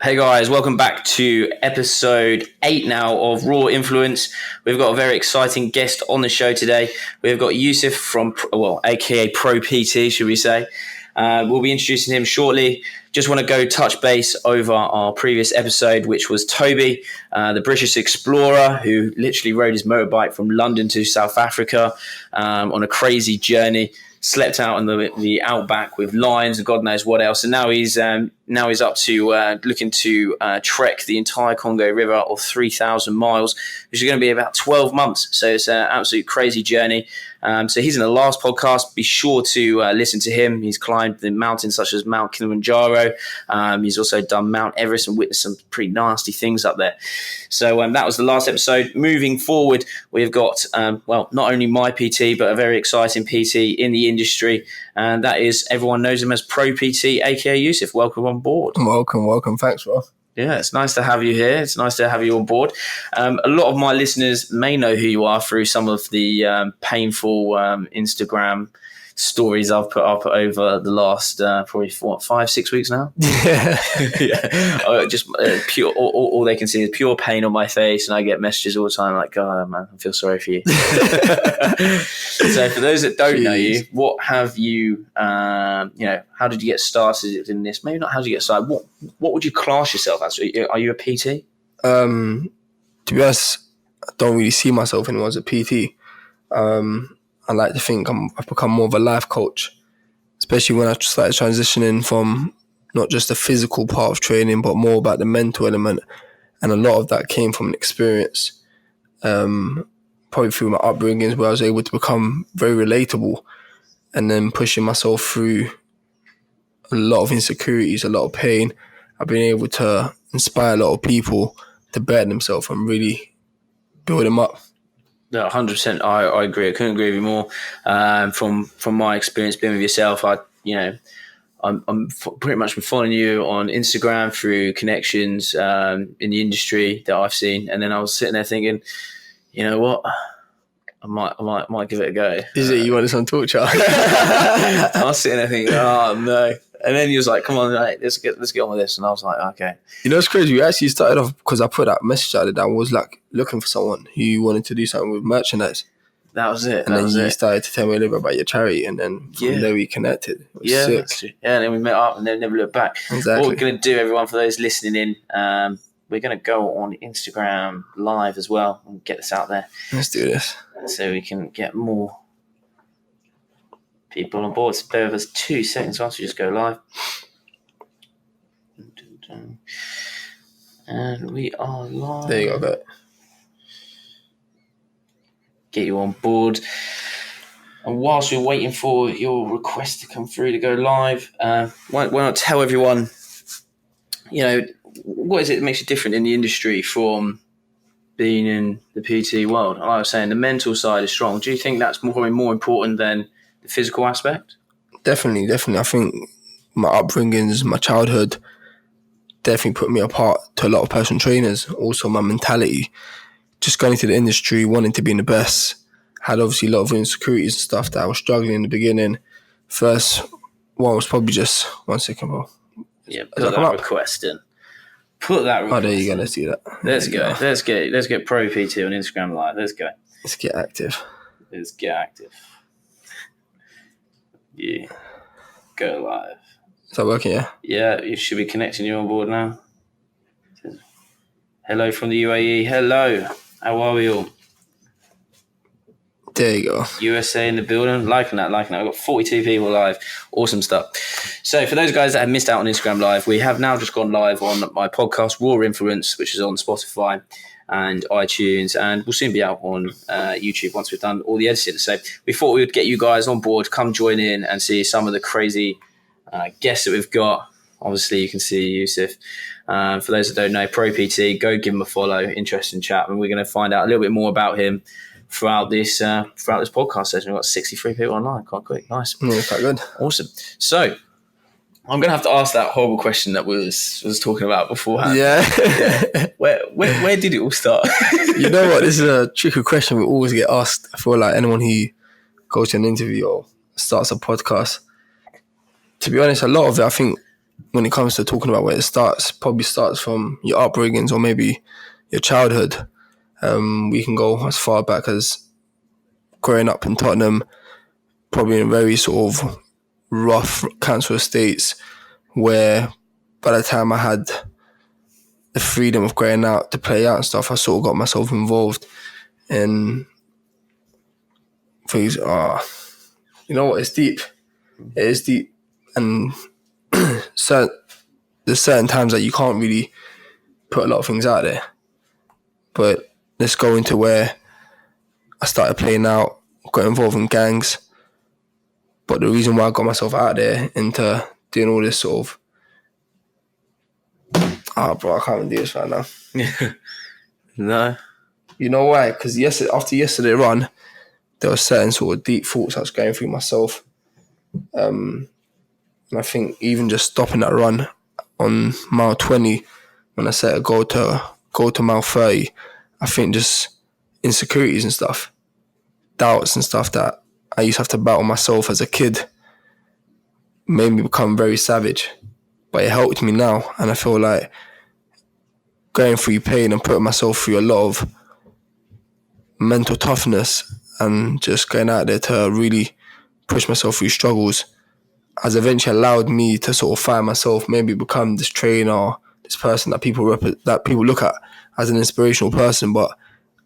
Hey guys, welcome back to episode 8 now of Raw Influence. We've got a very exciting guest on the show today. We've got Yusuf from, aka Pro.PT, should we say. We'll be introducing him shortly. Just want to go touch base over our previous episode, which was Toby, the British explorer who literally rode his motorbike from London to South Africa on a crazy journey. Slept out in the outback with lions and God knows what else, and now he's up to looking to trek the entire Congo River of 3,000 miles, which is going to be about 12 months. So it's an absolute crazy journey. So he's in the last podcast. Be sure to listen to him. He's climbed the mountains such as Mount Kilimanjaro. He's also done Mount Everest and witnessed some pretty nasty things up there. So that was the last episode. Moving forward, we've got, not only my PT, but a very exciting PT in the industry. And that is, everyone knows him as Pro.PT, aka Yusuf. Welcome on board. Welcome. Thanks, bro. Yeah, it's nice to have you here. It's nice to have you on board. A lot of my listeners may know who you are through some of the painful Instagram stories I've put up over the last probably 5-6 weeks now. Yeah. Just pure. All they can see is pure pain on my face, and I get messages all the time like, "God, man, I feel sorry for you." So, for those that don't know you, what have you? How did you get started in this? Maybe not. How did you get started? What would you class yourself as? Are you a PT? To be honest, I don't really see myself anymore as a PT. I like to think I've become more of a life coach, especially when I started transitioning from not just the physical part of training, but more about the mental element. And a lot of that came from an experience, probably through my upbringings, where I was able to become very relatable, and then pushing myself through a lot of insecurities, a lot of pain. I've been able to inspire a lot of people to better themselves and really build them up. No, 100%. I agree. I couldn't agree with you more. From my experience being with yourself, I'm pretty much been following you on Instagram through connections in the industry that I've seen, and then I was sitting there thinking, you know what, I might give it a go. Is it you wanted some torture? I was sitting there thinking, oh no. And then he was like, "Come on, mate, let's get on with this." And I was like, "Okay." You know, it's crazy. We actually started off because I put that message out that I was like looking for someone who wanted to do something with merchandise. That was it. And then you started to tell me a little bit about your charity, and then from there we connected. It was sick. That's true. Yeah, and then we met up and then never looked back. Exactly. What we're going to do, everyone, for those listening in, we're going to go on Instagram Live as well and get this out there. Let's do this. So we can get more people on board. So bear with us 2 seconds once we just go live. And we are live. There you go, bet. Get you on board. And whilst we're waiting for your request to come through to go live, why not tell everyone, what is it that makes you different in the industry from being in the PT world? Like I was saying, the mental side is strong. Do you think that's probably more important than the physical aspect? Definitely. I think my upbringings, my childhood definitely put me apart to a lot of personal trainers. Also my mentality, just going into the industry, wanting to be the best, had obviously a lot of insecurities and stuff that I was struggling in the beginning. First one was probably just 1 second, bro. Yeah, put that request in. Put that request. Oh, there you go. Let's do that. Let's go. Let's get Pro.PT on Instagram Live. Let's go. Let's get active. Yeah. Go live. Is that working, yeah? Yeah, you should be connecting you on board now. Hello from the UAE. Hello. How are we all? There you go. USA in the building. Liking that. I've got 42 people live. Awesome stuff. So for those guys that have missed out on Instagram Live, we have now just gone live on my podcast, Raw Influence, which is on Spotify and iTunes, and we'll soon be out on YouTube once we've done all the editing. So we thought we would get you guys on board, come join in and see some of the crazy guests that we've got. Obviously, you can see Yusuf. For those that don't know, Pro.PT, go give him a follow. Interesting chat, and we're going to find out a little bit more about him throughout this podcast session. We've got 63 people online. Quite quick. Nice. Yeah, quite good. Awesome. So I'm going to have to ask that horrible question that we was talking about beforehand. Yeah. Where did it all start? You know what? This is a tricky question we always get asked. I feel like anyone who goes to an interview or starts a podcast. To be honest, a lot of it, I think when it comes to talking about where it starts, probably starts from your upbringings or maybe your childhood. We can go as far back as growing up in Tottenham, probably in very sort of rough council estates, where by the time I had the freedom of going out to play out and stuff, I sort of got myself involved in things. You know what? It's deep. It is deep, and so there's certain times that you can't really put a lot of things out there. But let's go into where I started playing out, got involved in gangs. But the reason why I got myself out there into doing all this sort of bro, I can't even do this right now. No. You know why? Because after yesterday run, there were certain sort of deep thoughts I was going through myself. And I think even just stopping that run on mile 20, when I set a goal to mile 30, I think just insecurities and stuff, doubts and stuff that I used to have to battle myself as a kid made me become very savage. But it helped me now, and I feel like going through pain and putting myself through a lot of mental toughness and just going out there to really push myself through struggles has eventually allowed me to sort of find myself, maybe become this trainer, this person that people look at as an inspirational person. But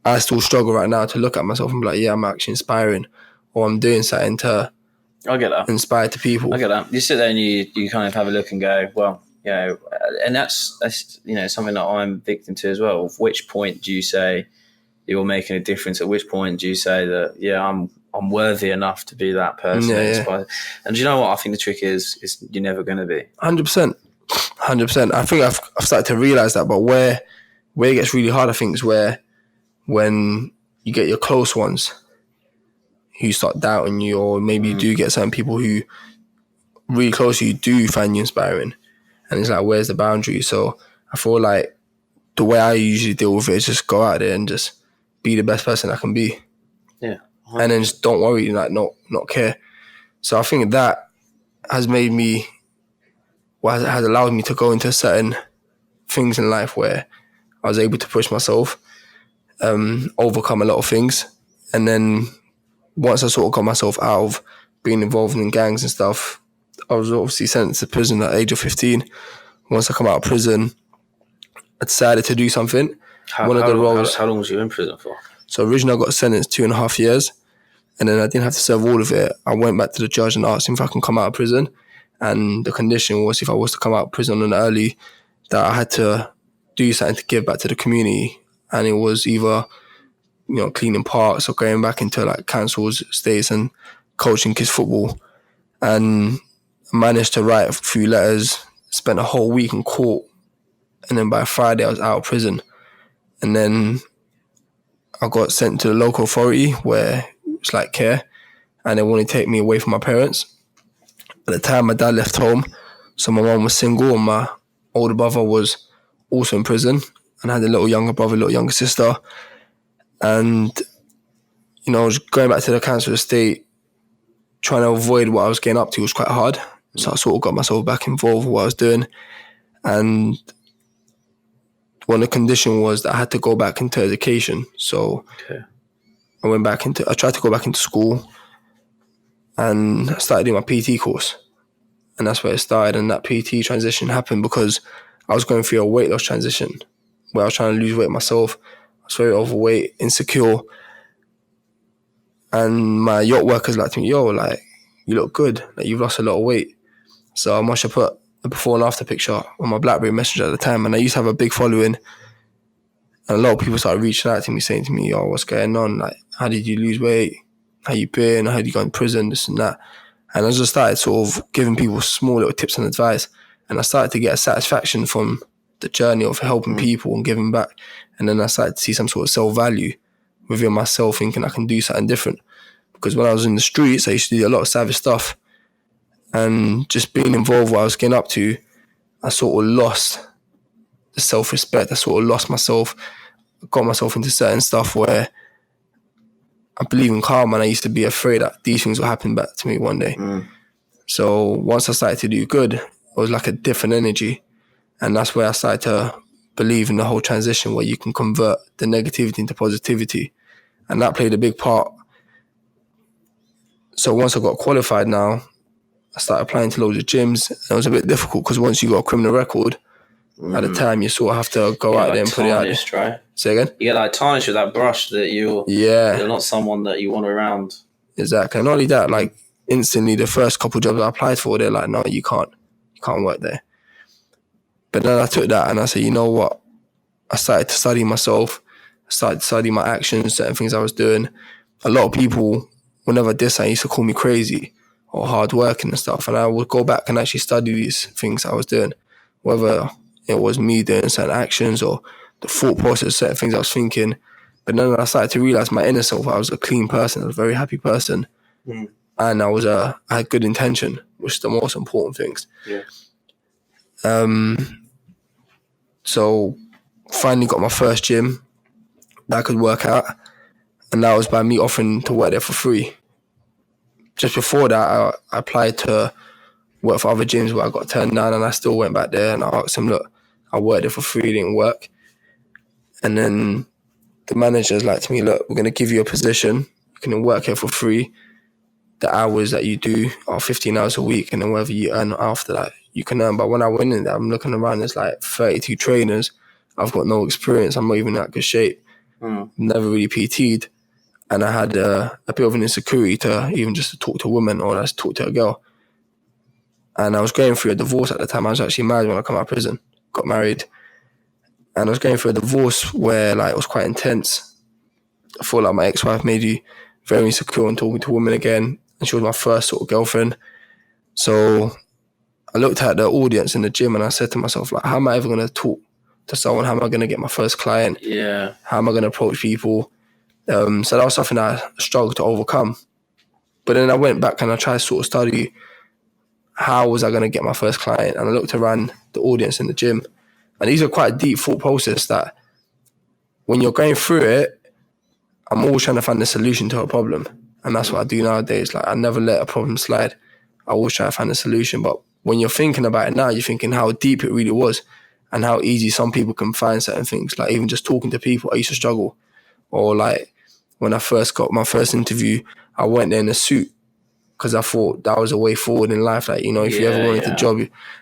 I still struggle right now to look at myself and be like, yeah, I'm actually inspiring, or I'm doing something to I get that. inspire to people. I get that. You sit there and you kind of have a look and go, well, you know, and that's you know, something that I'm victim to as well. At which point do you say you're making a difference? At which point do you say that, yeah, I'm worthy enough to be that person? Yeah. And do you know what I think the trick is you're never going to be. 100%. I think I've started to realise that, but where it gets really hard, I think, is when you get your close ones who start doubting you, or maybe you do get certain people who really close to you do find you inspiring, and it's like, where's the boundary? So I feel like the way I usually deal with it is just go out there and just be the best person I can be. Yeah. 100%. And then just don't worry, like not care. So I think that has made me, has allowed me to go into certain things in life where I was able to push myself, overcome a lot of things. And then once I sort of got myself out of being involved in gangs and stuff, I was obviously sentenced to prison at the age of 15. Once I come out of prison, I decided to do something. How long was you in prison for? So originally I got sentenced 2.5 years, and then I didn't have to serve all of it. I went back to the judge and asked him if I can come out of prison. And the condition was, if I was to come out of prison on early, that I had to do something to give back to the community. And it was either, you know, cleaning parks or going back into like councils, estates and coaching kids football. And I managed to write a few letters, spent a whole week in court, and then by Friday I was out of prison. And then I got sent to the local authority where it's like care, and they wanted to take me away from my parents. At the time, my dad left home, so my mum was single, and my older brother was also in prison, and I had a little younger brother, a little younger sister. And, you know, going back to the council estate, trying to avoid what I was getting up to was quite hard. So I sort of got myself back involved with what I was doing. And one of the condition was that I had to go back into education. So I tried to go back into school, and I started doing my PT course. And that's where it started. And that PT transition happened because I was going through a weight loss transition where I was trying to lose weight myself. I was very overweight, insecure. And my yacht workers like to me, yo, like, you look good. Like, you've lost a lot of weight. So I must have put a before and after picture on my BlackBerry Messenger at the time. And I used to have a big following. And a lot of people started reaching out to me, saying to me, yo, what's going on? Like, how did you lose weight? How you been? How did you go in prison? This and that. And I just started sort of giving people small little tips and advice. And I started to get a satisfaction from the journey of helping people and giving back. And then I started to see some sort of self-value within myself, thinking I can do something different. Because when I was in the streets, I used to do a lot of savage stuff. And just being involved with what I was getting up to, I sort of lost the self-respect. I sort of lost myself, got myself into certain stuff where I believe in karma, and I used to be afraid that these things will happen back to me one day. So once I started to do good, was like a different energy. And that's where I started to believe in the whole transition where you can convert the negativity into positivity. And that played a big part. So once I got qualified now, I started applying to loads of gyms. And it was a bit difficult because once you got a criminal record, at the time you sort of have to go out there and put it out there. Right? Say again? You get like tarnished with that brush that you're not someone that you want around. Exactly. And not only that, like instantly the first couple of jobs I applied for, they're like, no, you can't work there. But then I took that and I said, you know what? I started to study myself. I started to study my actions, certain things I was doing. A lot of people, whenever I did something, used to call me crazy or hard working and stuff. And I would go back and actually study these things I was doing, whether it was me doing certain actions or the thought process, certain things I was thinking. But then I started to realize my inner self, I was a clean person, I was a very happy person. And I had good intention, which is the most important things. Yeah. So finally got my first gym that I could work at, and that was by me offering to work there for free. Just before that, I applied to work for other gyms where I got turned down, and I still went back there and I asked them, look, I worked there for free, it didn't work. And then the manager's like to me, look, we're going to give you a position, you can work here for free. The hours that you do are 15 hours a week, and then whatever you earn after that, you can earn. But when I went in there, I'm looking around, there's like 32 trainers. I've got no experience. I'm not even in that good shape. Never really PT'd. And I had a bit of an insecurity to even just to talk to a woman or just talk to a girl. And I was going through a divorce at the time. I was actually married when I come out of prison, got married. And I was going through a divorce where like it was quite intense. I felt like my ex-wife made me very insecure and talking to women again. And she was my first sort of girlfriend. So I looked at the audience in the gym and I said to myself, like, how am I ever going to talk to someone? How am I going to get my first client? Yeah. How am I going to approach people? So that was something I struggled to overcome. But then I went back and I tried to sort of study how was I going to get my first client. And I looked around the audience in the gym. And these are quite deep thought process that when you're going through it, I'm always trying to find a solution to a problem. And that's what I do nowadays. Like, I never let a problem slide. I always try to find a solution. But when you're thinking about it now, you're thinking how deep it really was and how easy some people can find certain things. Like even just talking to people, I used to struggle. Or like when I first got my first interview, I went there in a suit because I thought that was a way forward in life. Like, you know, if you ever wanted to job,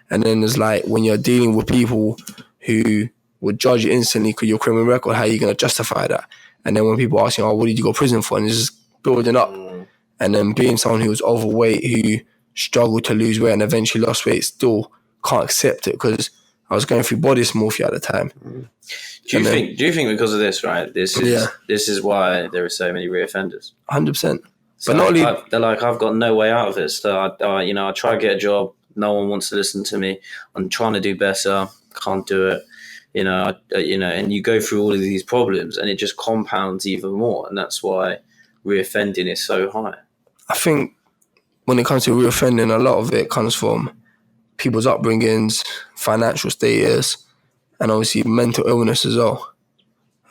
and then there's like when you're dealing with people who would judge you instantly because your criminal record, how are you going to justify that? And then when people ask you, oh, what did you go to prison for? And it's just building up. And then being someone who was overweight, who struggled to lose weight and eventually lost weight, still can't accept it because I was going through body dysmorphia at the time. Do you think because of this, right? This is why there are so many reoffenders. 100%. So but not only they're like, I've got no way out of this. So I try to get a job. No one wants to listen to me. I'm trying to do better. Can't do it. And you go through all of these problems, and it just compounds even more. And that's why reoffending is so high. I think when it comes to reoffending, a lot of it comes from people's upbringings, financial status, and obviously mental illness as well.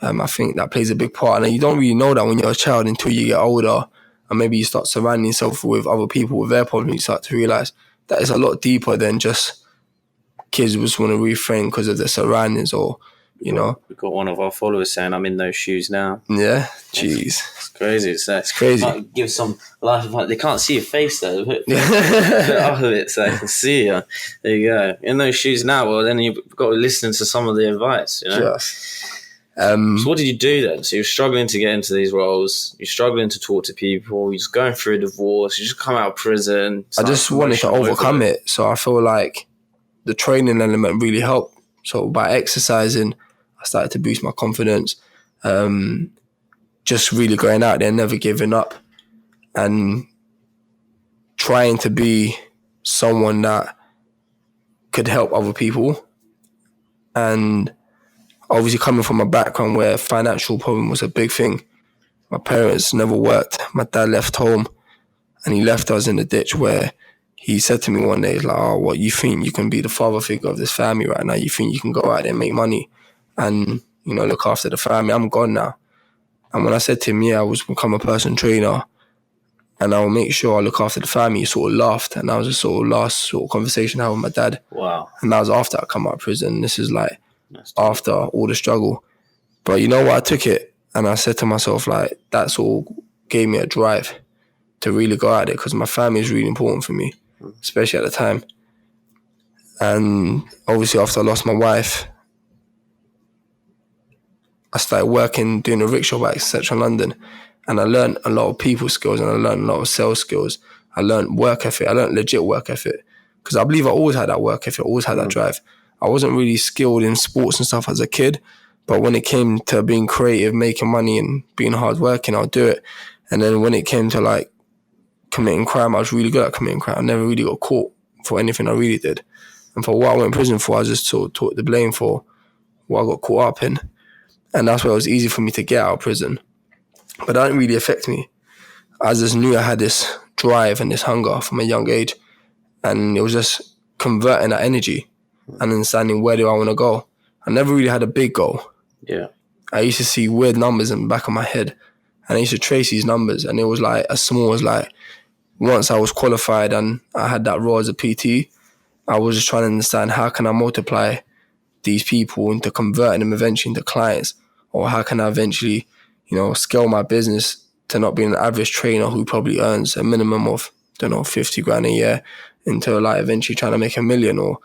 I think that plays a big part. And you don't really know that when you're a child until you get older, and maybe you start surrounding yourself with other people with their problems. You start to realize that it's a lot deeper than just kids just want to refrain because of their surroundings or, you know. We've got one of our followers saying, I'm in those shoes now. Yeah? Jeez. It's crazy. It's crazy. Might give some life of... They can't see your face though. Put it up a bit so they can see you. There you go. In those shoes now, well, then you've got to listen to some of the advice, you know? So what did you do then? So you're struggling to get into these roles. You're struggling to talk to people. You're just going through a divorce. You just come out of prison. I just wanted to overcome it. So I feel like the training element really helped. So by exercising, I started to boost my confidence. Just really going out there, never giving up, and trying to be someone that could help other people. And obviously coming from a background where financial problem was a big thing. My parents never worked. My dad left home and he left us in the ditch where he said to me one day, like, oh, what, you think you can be the father figure of this family right now? You think you can go out there and make money and, you know, look after the family? I'm gone now. And when I said to him, yeah, I was become a personal trainer, and I'll make sure I look after the family. He sort of laughed, and that was the sort of last sort of conversation I had with my dad. Wow. And that was after I come out of prison. This is like After all the struggle. But you know what? I took it, and I said to myself, like, that sort of gave me a drive to really go at it, because my family is really important for me, especially at the time. And obviously after I lost my wife, I started working, doing a rickshaw back in central London, and I learned a lot of people skills, and I learned a lot of sales skills. I learned work ethic. I learned legit work ethic, because I believe I always had that work ethic, always had that drive. I wasn't really skilled in sports and stuff as a kid, but when it came to being creative, making money and being hardworking, I'll do it. And then when it came to like committing crime, I was really good at committing crime. I never really got caught for anything I really did. And for what I went in prison for, I just sort of took the blame for what I got caught up in. And that's why it was easy for me to get out of prison. But that didn't really affect me. I just knew I had this drive and this hunger from a young age. And it was just converting that energy and understanding, where do I want to go? I never really had a big goal. Yeah. I used to see weird numbers in the back of my head, and I used to trace these numbers, and it was like as small as like, once I was qualified and I had that role as a PT, I was just trying to understand, how can I multiply these people into converting them eventually into clients, or how can I eventually, scale my business to not being an average trainer who probably earns a minimum of, 50 grand a year, into like eventually trying to make $1 million. Or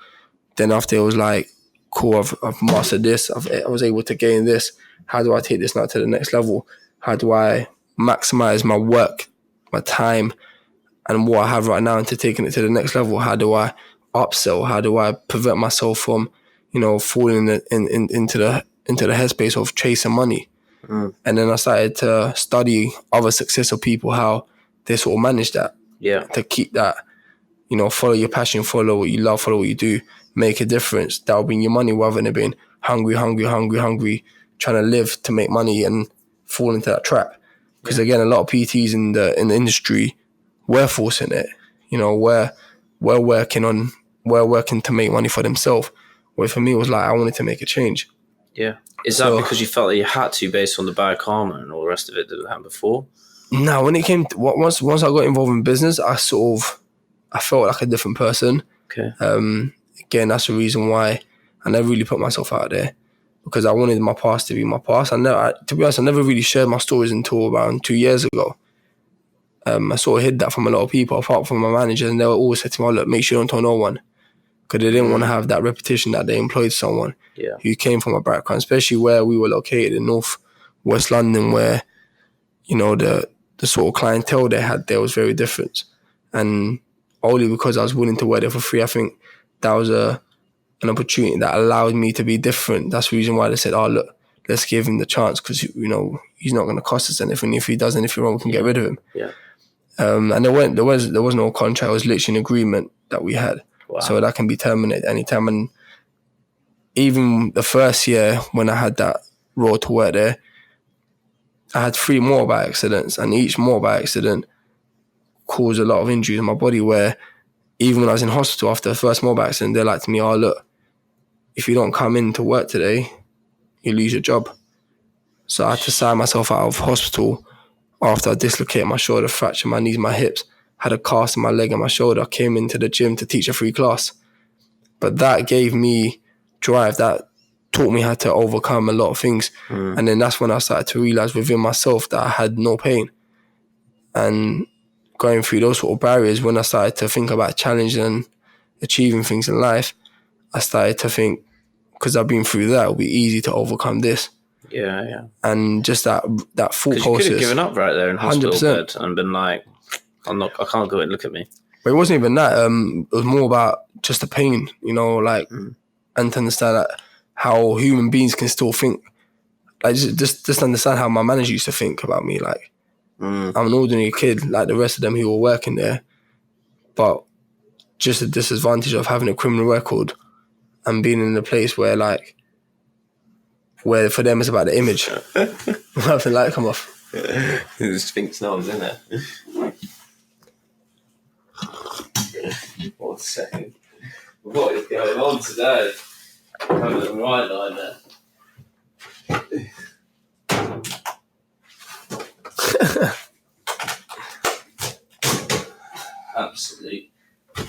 then after, it was like, cool, I've mastered this, I was able to gain this. How do I take this now to the next level? How do I maximize my work, my time, and what I have right now into taking it to the next level? How do I upsell? How do I prevent myself from, falling into the headspace of chasing money? And then I started to study other successful people, how they sort of manage that. Yeah. To keep that, follow your passion, follow what you love, follow what you do, make a difference. That'll bring you money, rather than being hungry, trying to live to make money and fall into that trap. Because again, a lot of PTs in the industry, we're forcing it. We're working to make money for themselves. Where for me, it was like, I wanted to make a change. Yeah. Is that because you felt that you had to, based on the bad karma and all the rest of it that had happened before? No, when it came to, once I got involved in business, I felt like a different person. Okay. Again, that's the reason why I never really put myself out there, because I wanted my past to be my past. To be honest, I never really shared my stories until around 2 years ago. I sort of hid that from a lot of people, apart from my managers, and they would always say to me, "Oh, look, make sure you don't tell no one," because they didn't want to have that repetition that they employed someone who came from a background, especially where we were located in North West London, where the sort of clientele they had there was very different. And only because I was willing to work there for free, I think that was an opportunity that allowed me to be different. That's the reason why they said, "Oh, look, let's give him the chance, because he's not going to cost us anything. If he does anything wrong, we can get rid of him." Yeah. And there was no contract. It was literally an agreement that we had. Wow. So that can be terminated anytime. And even the first year when I had that role to work there, I had 3 motorbike accidents, and each motorbike accident caused a lot of injuries in my body, where even when I was in hospital after the first motorbike accident, they're like to me, "Oh, look, if you don't come in to work today, you lose your job." So I had to sign myself out of hospital after I dislocated my shoulder, fractured my knees, my hips, had a cast in my leg and my shoulder. I came into the gym to teach a free class. But that gave me drive. That taught me how to overcome a lot of things. And then that's when I started to realize within myself that I had no pain. And going through those sort of barriers, when I started to think about challenging and achieving things in life, I started to think, because I've been through that, it'll be easy to overcome this. Yeah. And just that thought process. Because you could have given up right there in hospital 100%. bed and been like, I can't go and look at me. But it wasn't even that. It was more about just the pain, and to understand that how human beings can still think. Like just understand how my manager used to think about me. Like, I'm an ordinary kid like the rest of them who were working there, but just the disadvantage of having a criminal record and being in a place where for them it's about the image. Have the light come off. The Sphinx nose, isn't it? One second. What is going on today? Having a right line there.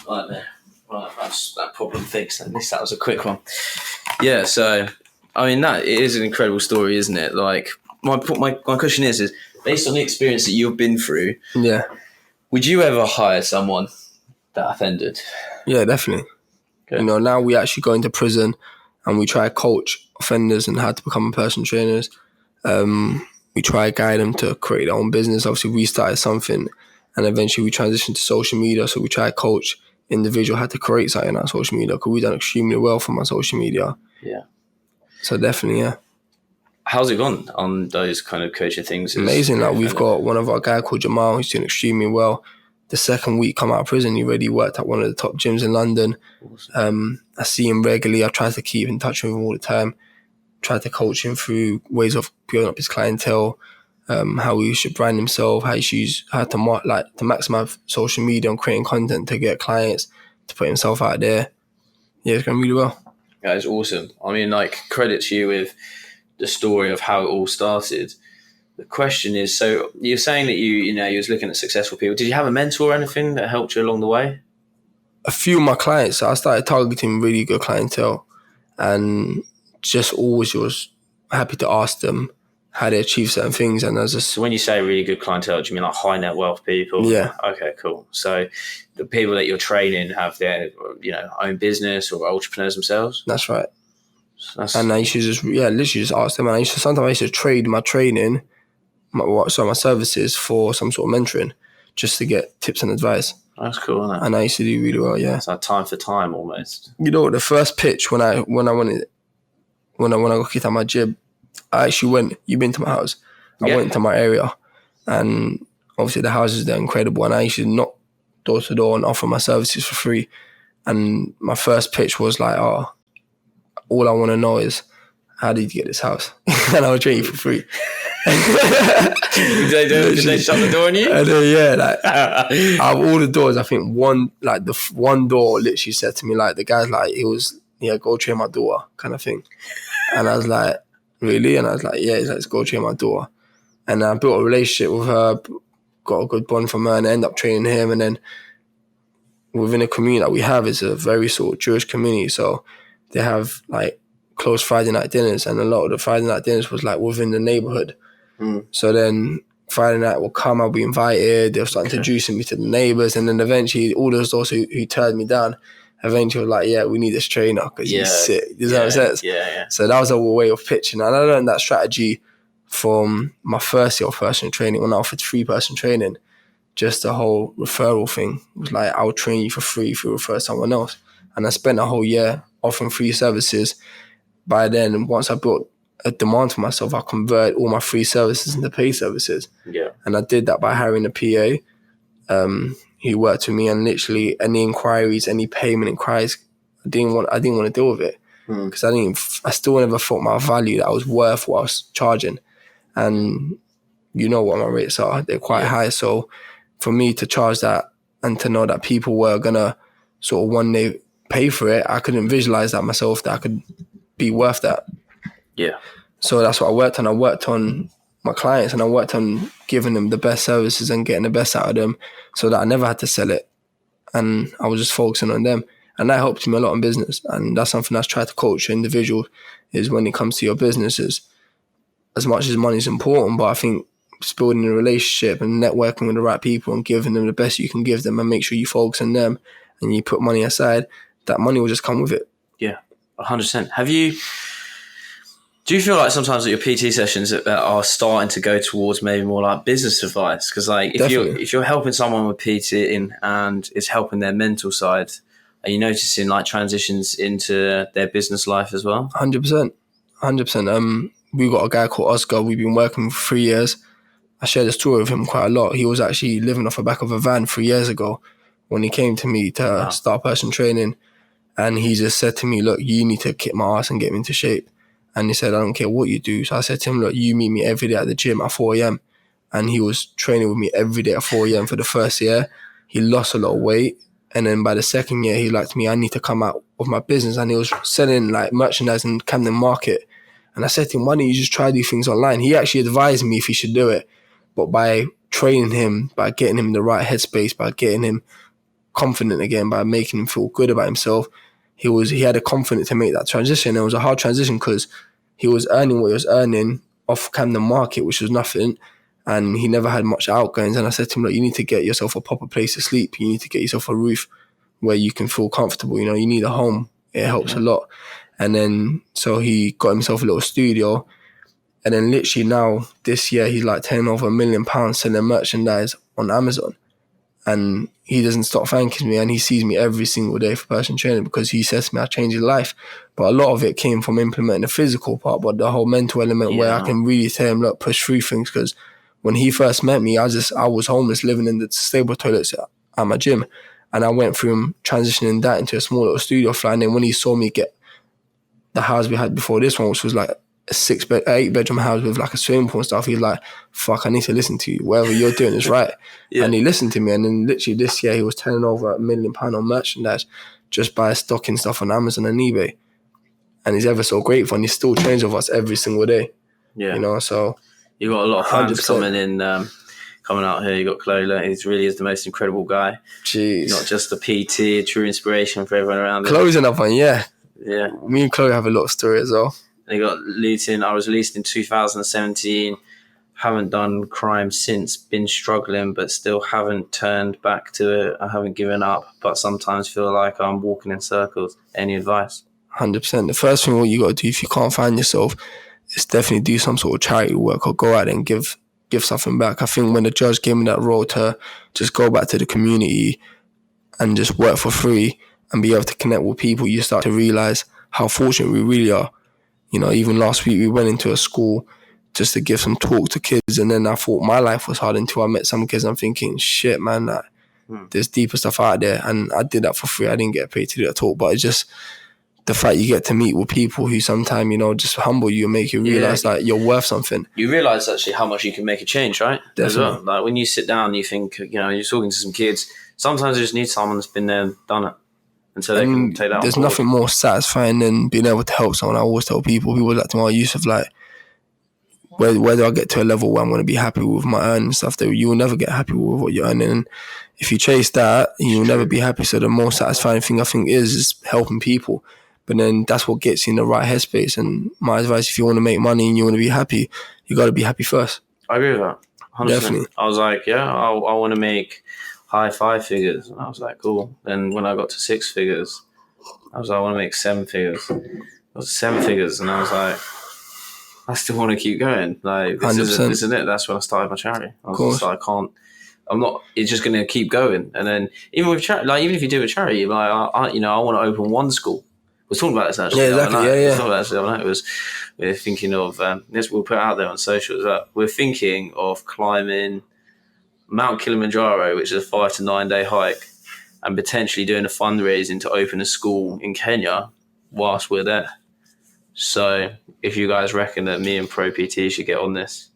Right there. Right, that's that problem fixed. At least that was a quick one. Yeah, so I mean that it is an incredible story, isn't it? Like my question is based on the experience that you've been through, Yeah. would you ever hire someone that offended? Yeah, definitely. Okay. You know, now we actually go into prison and we try to coach offenders and how to become personal trainers. We try to guide them to create their own business. Obviously, we started something and eventually we transitioned to social media. So we try to coach individual how to create something on social media because we've done extremely well from our social media. Yeah. So definitely, yeah. How's it gone on those kind of coaching things? Amazing. Like we've got one of our guy called Jamal who's doing extremely well. The second week come out of prison, he already worked at one of the top gyms in London. Awesome. I see him regularly. I try to keep in touch with him all the time. Try to coach him through ways of building up his clientele, how he should brand himself, how to maximize social media and creating content to get clients, to put himself out there. Yeah, it's going really well. That is awesome. I mean, like, credit to you with the story of how it all started. The question is, so you're saying that you was looking at successful people. Did you have a mentor or anything that helped you along the way? A few of my clients, I started targeting really good clientele and just always was happy to ask them how they achieve certain things. And as So when you say really good clientele, do you mean like high net wealth people? Yeah. Okay, cool. So the people that you're training have their, own business or entrepreneurs themselves? That's right. And I used to literally just ask them. And sometimes I used to trade my training, my services for some sort of mentoring, just to get tips and advice. That's cool, isn't it? And I used to do really well. Yeah, it's like time for time almost. You know, the first pitch when I got kicked out my gym, I actually went. You've been to my house. I went to my area, and obviously the houses they're incredible. And I used to knock door to door and offer my services for free. And my first pitch was like, "Oh, all I want to know is how did you get this house?" And I'll train you for free. Did they shut the door on you? Out of all the doors, I think one door literally said to me, like, the guy's like, it was, go train my daughter kind of thing. And I was like, really? And I was like, yeah, he's like, let's go train my daughter. And I built a relationship with her, got a good bond from her, and I ended up training him. And then within the community that we have, is a very sort of Jewish community. So they have like close Friday night dinners, and a lot of the Friday night dinners was like within the neighborhood. So then Friday night will come, I'll be invited, they'll start introducing me to the neighbours, and then eventually all those doors who turned me down eventually were like, yeah, we need this trainer because he's sick. Does that make sense? Yeah. So that was a way of pitching, and I learned that strategy from my first year of personal training when I offered 3-person training. Just the whole referral thing was like, I'll train you for free if you refer someone else. And I spent a whole year offering free services. By then, once I built a demand for myself, I convert all my free services into paid services. Yeah. And I did that by hiring a PA who worked with me, and literally any inquiries, any payment inquiries, I didn't want to deal with it because I still never thought my value that I was worth what I was charging. And you know what my rates are, they're quite high. So for me to charge that and to know that people were gonna sort of one day pay for it, I couldn't visualize that myself, that I could be worth that. Yeah. So that's what I worked on. I worked on my clients and I worked on giving them the best services and getting the best out of them so that I never had to sell it. And I was just focusing on them. And that helped me a lot in business. And that's something I've tried to coach individuals is when it comes to your businesses, as much as money is important, but I think just building a relationship and networking with the right people and giving them the best you can give them and make sure you focus on them and you put money aside, that money will just come with it. Yeah, 100%. Do you feel like sometimes that your PT sessions are starting to go towards maybe more like business advice? Because like if you're helping someone with PT and it's helping their mental side, are you noticing like transitions into their business life as well? 100%. We've got a guy called Oscar. We've been working for 3 years. I shared a story with him quite a lot. He was actually living off the back of a van 3 years ago when he came to me to start personal training. And he just said to me, look, you need to kick my ass and get me into shape. And he said, I don't care what you do. So I said to him, look, you meet me every day at the gym at 4 a.m. And he was training with me every day at 4 a.m. for the first year. He lost a lot of weight. And then by the second year, he liked me, I need to come out of my business. And he was selling like merchandise in Camden Market. And I said to him, why don't you just try to do things online? He actually advised me if he should do it. But by training him, by getting him in the right headspace, by getting him confident again by making him feel good about himself. He had a confidence to make that transition. It was a hard transition because he was earning what he was earning off Camden Market, which was nothing, and he never had much outgoings. And I said to him, look, you need to get yourself a proper place to sleep. You need to get yourself a roof where you can feel comfortable. You know, you need a home. It helps a lot. And then so he got himself a little studio. And then literally now, this year, he's like turning over £1 million selling merchandise on Amazon. And he doesn't stop thanking me, and he sees me every single day for personal training because he says to me, I changed his life. But a lot of it came from implementing the physical part, but the whole mental element where I can really tell him, look, push through things. Because when he first met me, I was homeless, living in the stable toilets at my gym. And I went from transitioning that into a small little studio flat. And then when he saw me get the house we had before this one, which was like a 8-bedroom house with like a swimming pool and stuff, he's like, fuck, I need to listen to you. Whatever you're doing is right. And he listened to me. And then literally this year, he was turning over £1 million on merchandise just by stocking stuff on Amazon and eBay. And he's ever so grateful. And he still trains with us every single day. Yeah. You know, so. You got a lot of fans 100%. Coming out here. You got Chloe. He really is the most incredible guy. Jeez. Not just a PT, true inspiration for everyone around him. Chloe's another one, yeah. Yeah. Me and Chloe have a lot of story as well. And you got Luton. I was released in 2017. Haven't done crime since. Been struggling, but still haven't turned back to it. I haven't given up, but sometimes feel like I'm walking in circles. Any advice? 100%. The first thing what you got to do if you can't find yourself is definitely do some sort of charity work or go out and give something back. I think when the judge gave me that role to just go back to the community and just work for free and be able to connect with people, you start to realise how fortunate we really are. You know, even last week we went into a school just to give some talk to kids, and then I thought my life was hard until I met some kids. I'm thinking, shit, man, like, there's deeper stuff out there, and I did that for free. I didn't get paid to do that talk, but it's just the fact you get to meet with people who sometimes, you know, just humble you and make you realise like you're worth something. You realise actually how much you can make a change, right? Definitely. As well. Like when you sit down, you think, you know, you're talking to some kids. Sometimes you just need someone that's been there and done it. And so they can take that on There's board. nothing more satisfying than being able to help someone. I always tell people like to my use of like, whether I get to a level where I'm going to be happy with my earning stuff, that you will never get happy with what you're earning. And if you chase that, you'll never be happy. So the most satisfying thing I think is helping people. But then that's what gets you in the right headspace. And my advice, if you want to make money and you want to be happy, you got to be happy first. I agree with that. 100%. Definitely. I was like, I want to make high 5 figures. And I was like, cool. Then when I got to 6 figures, I was like, I want to make 7 figures. It was 7 figures. And I was like, I still want to keep going. Like, this isn't it. That's when I started my charity. I was just like, it's just going to keep going. And then even with charity, like, even if you do a charity, like, I want to open one school. We're talking about this actually. Yeah, exactly. We're thinking of this. We'll put it out there on socials. We're thinking of climbing Mount Kilimanjaro, which is a 5 to 9 day hike, and potentially doing a fundraising to open a school in Kenya whilst we're there. So if you guys reckon that me and Pro.PT should get on this,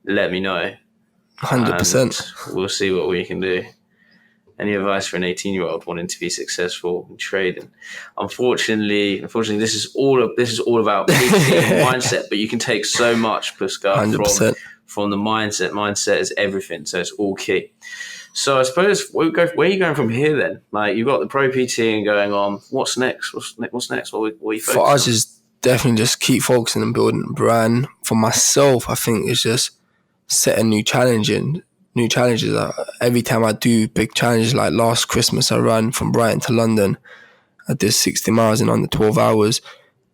let me know. 100%. We'll see what we can do. Any advice for an 18-year-old wanting to be successful in trading? Unfortunately, this is all about mindset. But you can take so much, Puska, from the mindset. Mindset is everything, so it's all key. So I suppose where are you going from here then? Like, you've got the Pro.PT going on. What's next? What's next? What are you focusing for us on? Is definitely just keep focusing on building a brand. For myself, I think it's just setting new challenges. Every time I do big challenges, like last Christmas I ran from Brighton to London. I did 60 miles in under 12 hours.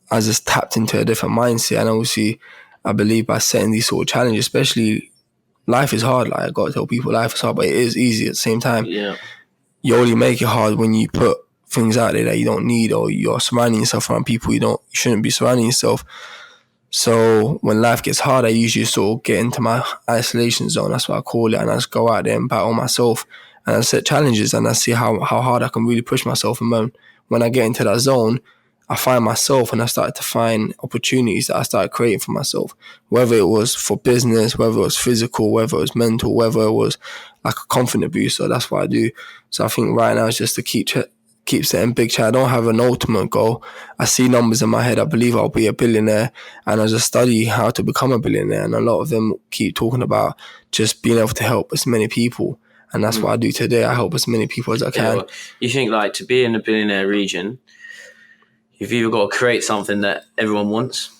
I just tapped into a different mindset. And obviously, I believe by setting these sort of challenges, especially life is hard. Like, I got to tell people life is hard, but it is easy at the same time. Yeah. You only make it hard when you put things out there that you don't need, or you're surrounding yourself around people you shouldn't be surrounding yourself. So when life gets hard, I usually sort of get into my isolation zone. That's what I call it. And I just go out there and battle myself. And I set challenges and I see how hard I can really push myself. And when I get into that zone, I find myself and I started to find opportunities that I started creating for myself. Whether it was for business, whether it was physical, whether it was mental, whether it was like a confident booster. That's what I do. So I think right now it's just to keep setting big challenges. I don't have an ultimate goal. I see numbers in my head. I believe I'll be a billionaire, and I just study how to become a billionaire. And a lot of them keep talking about just being able to help as many people. And that's what I do today. I help as many people as I can. Well, you think like to be in a billionaire region, you've either got to create something that everyone wants,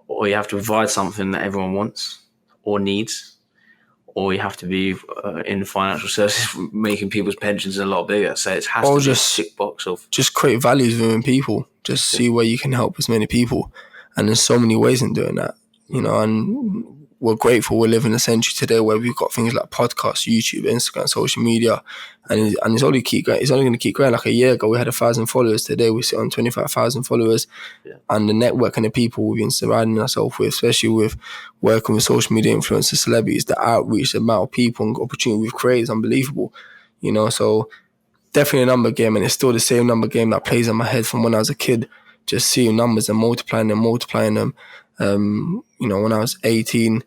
or you have to provide something that everyone wants or needs, or you have to be in financial services making people's pensions a lot bigger. So it has to be a sick box of... Just create values within people. Just see where you can help as many people. And there's so many ways in doing that, you know, and we're grateful we live in a century today where we've got things like podcasts, YouTube, Instagram, social media, and it's only going to keep growing. Like a year ago, we had 1,000 followers. Today, we sit on 25,000 followers. Yeah. And the network and the people we've been surrounding ourselves with, especially with working with social media influencers, celebrities, the outreach, the amount of people and opportunity we've created is unbelievable, you know. So definitely a number game, and it's still the same number game that plays in my head from when I was a kid. Just seeing numbers and multiplying them. You know, when I was 18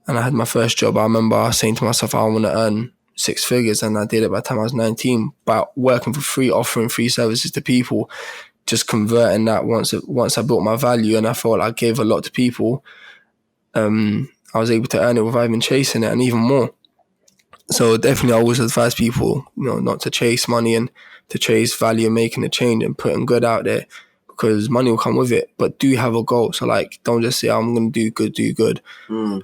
and I had my first job, I remember saying to myself, I want to earn 6 figures, and I did it by the time I was 19. But working for free, offering free services to people, just converting that once I built my value and I felt I gave a lot to people, I was able to earn it without even chasing it, and even more. So definitely I always advise people, you know, not to chase money and to chase value, making a change and putting good out there, because money will come with it. But do have a goal. So like, don't just say, I'm going to do good,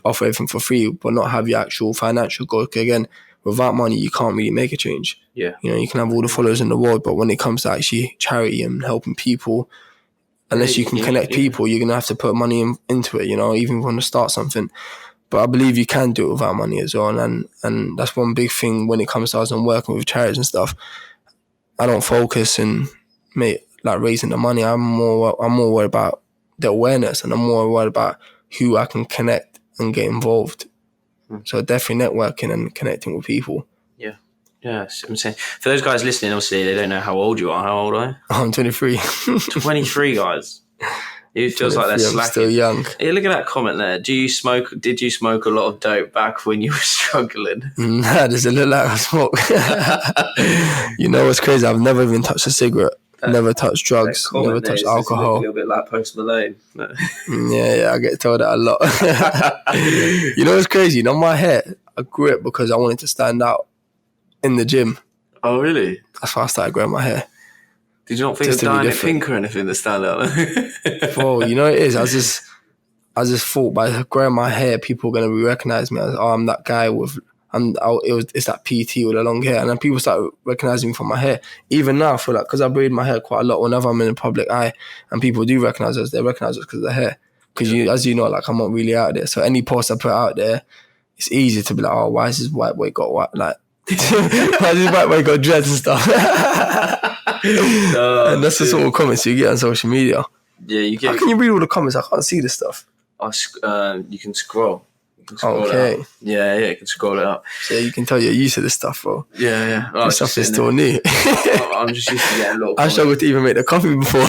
offer everything for free, but not have your actual financial goal. Because again, without money, you can't really make a change. Yeah. You know, you can have all the followers in the world, but when it comes to actually charity and helping people, unless you can connect people, you're going to have to put money into it, you know, even if you want to start something. But I believe you can do it without money as well. And that's one big thing when it comes to us and working with charities and stuff. I don't focus and raising the money. I'm more worried about the awareness, and I'm more worried about who I can connect and get involved. So definitely networking and connecting with people. Yeah. Yeah, I'm saying. For those guys listening, obviously they don't know how old you are. How old are you? I'm 23. 23, guys. It feels like they're slacking. I'm still young. Hey, look at that comment there. Did you smoke a lot of dope back when you were struggling? Nah, there's a little lack of smoke. You know what's crazy? I've never even touched a cigarette. Never touched drugs. Never touched alcohol. A little bit like Post Malone. Yeah, I get told that a lot. You know what's crazy? You know, my hair, I grew it because I wanted to stand out in the gym. Oh, really? That's why I started growing my hair. Did you not think of dyeing it pink or anything to stand out? Bro, you know what it is? I just thought by growing my hair, people are going to recognize me as, oh, I'm that guy with... it's that PT with the long hair, and then people start recognizing me from my hair. Even now, I feel like because I braid my hair quite a lot whenever I'm in the public eye, and people do recognize us, they recognize us because of the hair. Because as you know, like I'm not really out there, so any post I put out there, it's easy to be like, oh, why is this white boy got white? Like, why is this white boy got dreads and stuff? And that's the sort of comments you get on social media. Yeah, you get. How can you read all the comments? I can't see this stuff. You can scroll. Okay. Yeah, you can scroll it up. So you can tell you're used to this stuff, bro. Yeah. This stuff is still new. I'm just used to getting a lot of I struggled to even make the coffee before.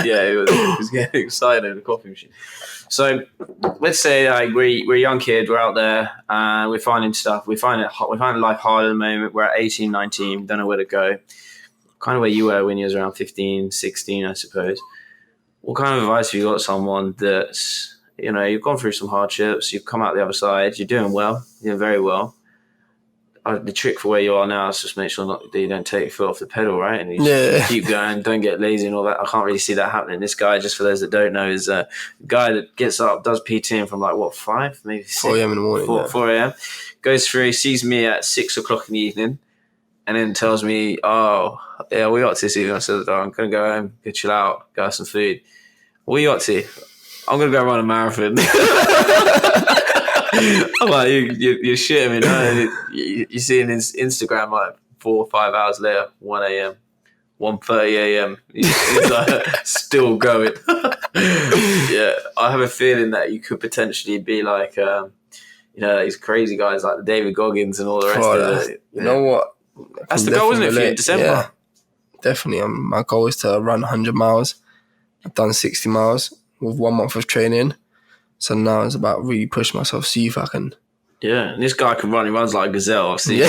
Yeah, it was getting excited in the coffee machine. So let's say we're a young kid, we're out there, and we're finding stuff. We're finding life hard at the moment. We're at 18, 19, don't know where to go. Kind of where you were when you was around 15, 16, I suppose. What kind of advice have you got to someone that's, you know, you've gone through some hardships, you've come out the other side, you're doing well, you're doing very well. The trick for where you are now is just make sure that you don't take your foot off the pedal, right? And you keep going, don't get lazy and all that. I can't really see that happening. This guy, just for those that don't know, is a guy that gets up, does PTing from 5, maybe 6? 4 a.m. in the morning. 4 a.m. Goes through, sees me at 6 o'clock in the evening, and then tells me, oh, yeah, we got to this evening. I said, I'm going to go home, go chill out, go have some food. What are you up to? I'm going to go run a marathon. I'm like, you're shitting me. No, you see in Instagram 4 or 5 hours later, 1 a.m., 1:30 a.m. He's still going. Yeah, I have a feeling that you could potentially be like, these crazy guys like the David Goggins and all the rest of it. You know what? That's the goal, isn't it, for you in December? Yeah, definitely. My goal is to run 100 miles. I've done 60 miles with 1 month of training. So now it's about really pushing myself, see if I can. Yeah, and this guy can run. He runs like a gazelle. I've seen. Yeah.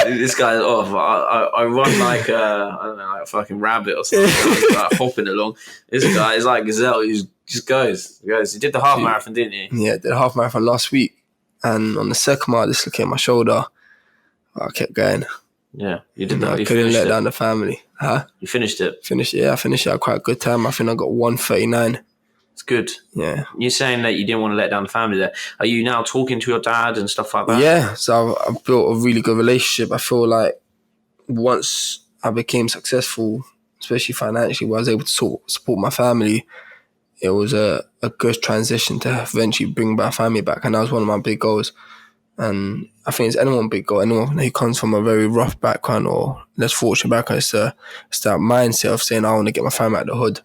this guy off. I run like like a fucking rabbit or something. Like hopping along. This guy is like a gazelle. He just goes. He did the half marathon, didn't he? Yeah, did a half marathon last week. And on the second mile, I dislocated my shoulder. I kept going. Yeah, you did that. I couldn't let down the family. Huh? You finished it? I finished it at quite a good time. I think I got 1:39. It's good. Yeah. You're saying that you didn't want to let down the family there. Are you now talking to your dad and stuff like that? Yeah, so I've built a really good relationship. I feel like once I became successful, especially financially, where I was able to support my family, it was a good transition to eventually bring my family back. And that was one of my big goals. And I think it's anyone's big goal. Anyone who comes from a very rough background or less fortunate background, it's that mindset of saying, I want to get my family out of the hood.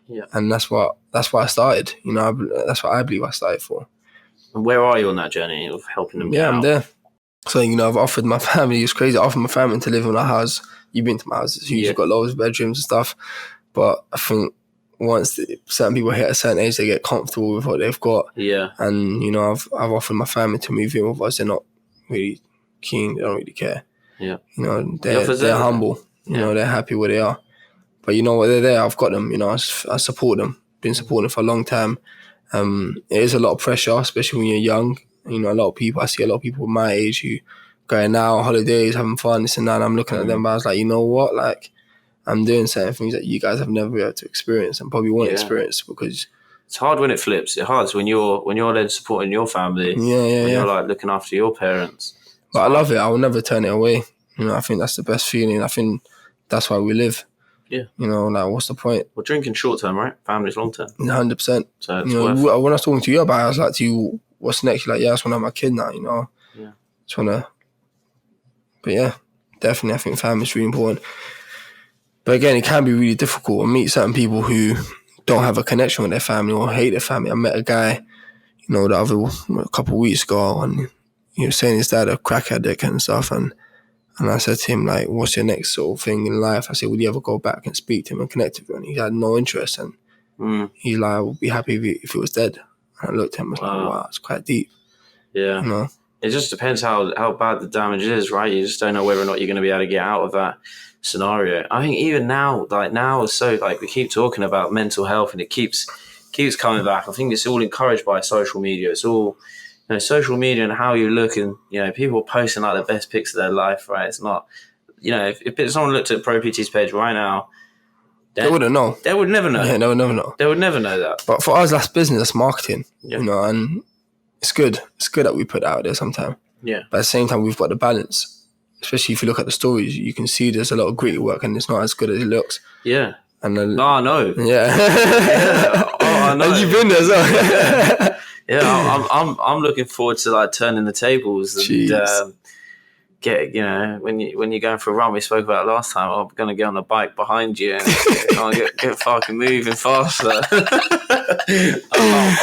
Yeah. And that's why I started. That's what I believe I started for. And where are you on that journey of helping them get out? I'm there. So, I've offered my family, it's crazy, I offered my family to live in a house. You've been to my house, it's huge, you've got loads of bedrooms and stuff. But I think once certain people hit a certain age, they get comfortable with what they've got. Yeah. And, I've offered my family to move in with us. They're not really keen, they don't really care. Yeah. They're humble. They're happy where they are. But they're there, I've got them, I support them. Been supporting them for a long time. It is a lot of pressure, especially when you're young. I see a lot of people my age who going out on holidays, having fun, this and that, and I'm looking at them, but I was like, you know what? Like, I'm doing certain things that you guys have never been able to experience and probably won't experience because... It's hard when it flips. It's hard when you're then supporting your family. You're like looking after your parents. But I love it. I will never turn it away. I think that's the best feeling. I think that's why we live. Yeah. What's the point? Well, drinking short term, right? Family's long term. 100%. So it's worth. When I was talking to you about it, I was like to you, what's next? You're like, I just want to have my kid now, Yeah. Just want to... But yeah, definitely, I think family's really important. But again, it can be really difficult. I meet certain people who don't have a connection with their family or hate their family. I met a guy, a couple of weeks ago, and he was saying his dad a crack addict and stuff, and I said to him, like, what's your next sort of thing in life? I said, would you ever go back and speak to him and connect with him? And he had no interest, and he's like, I would be happy if he was dead. And I looked at him and was like, wow, it's quite deep. Yeah. It just depends how bad the damage is, right? You just don't know whether or not you're going to be able to get out of that scenario. I think even now, it's so, we keep talking about mental health and it keeps coming back. I think it's all encouraged by social media. It's all, social media and how you look, and, people posting like the best pics of their life, right? It's not, if someone looked at Pro.PT's page right now, they wouldn't know. They would never know. Yeah, they would never know. They would never know that. But for us, that's business, that's marketing, and it's good. It's good that we put it out there sometimes. Yeah. But at the same time, we've got the balance. Especially if you look at the stories, you can see there's a lot of gritty work and it's not as good as it looks. Yeah. And then, no, I know. Yeah. I know. And you've been there as well. Yeah, I'm looking forward to turning the tables and get when you're going for a run. We spoke about it last time. I'm gonna get on the bike behind you and get fucking moving faster. I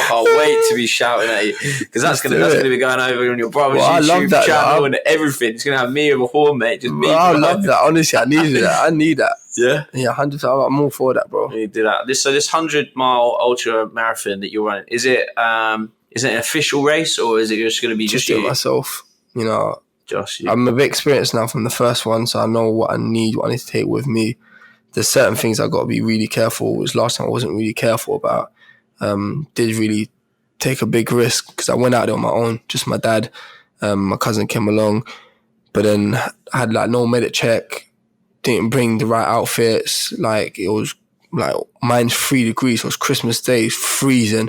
can't wait to be shouting at you because that's gonna be going over on your brother's YouTube channel and everything. It's gonna have me with a horn, mate. Just me. I love that. Honestly, I need that. I need that. Yeah, 100%. I'm all for that, bro. You do that. This 100-mile ultra marathon that you're running, is it an official race or is it just going to be just do it myself? Just you. I'm a bit experienced now from the first one, so I know what I need to take with me. There's certain things I've got to be really careful, which last time I wasn't really careful about. Did really take a big risk because I went out there on my own, just my dad. My cousin came along, but then I had no medic check, didn't bring the right outfits. It was minus 3 degrees, so it was Christmas Day, freezing.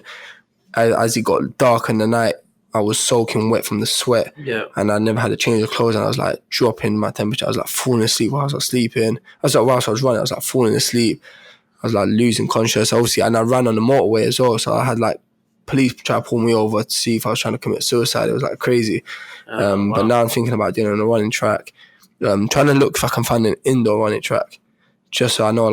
As it got dark in the night, I was soaking wet from the sweat. Yeah. And I never had to change of clothes, and I was dropping my temperature. I was falling asleep while I was sleeping. Whilst I was running, I was falling asleep. I was losing conscious, obviously, and I ran on the motorway as well. So I had police try to pull me over to see if I was trying to commit suicide. It was crazy. Wow. But now I'm thinking about doing it on a running track. Trying to look if I can find an indoor running track, just so I know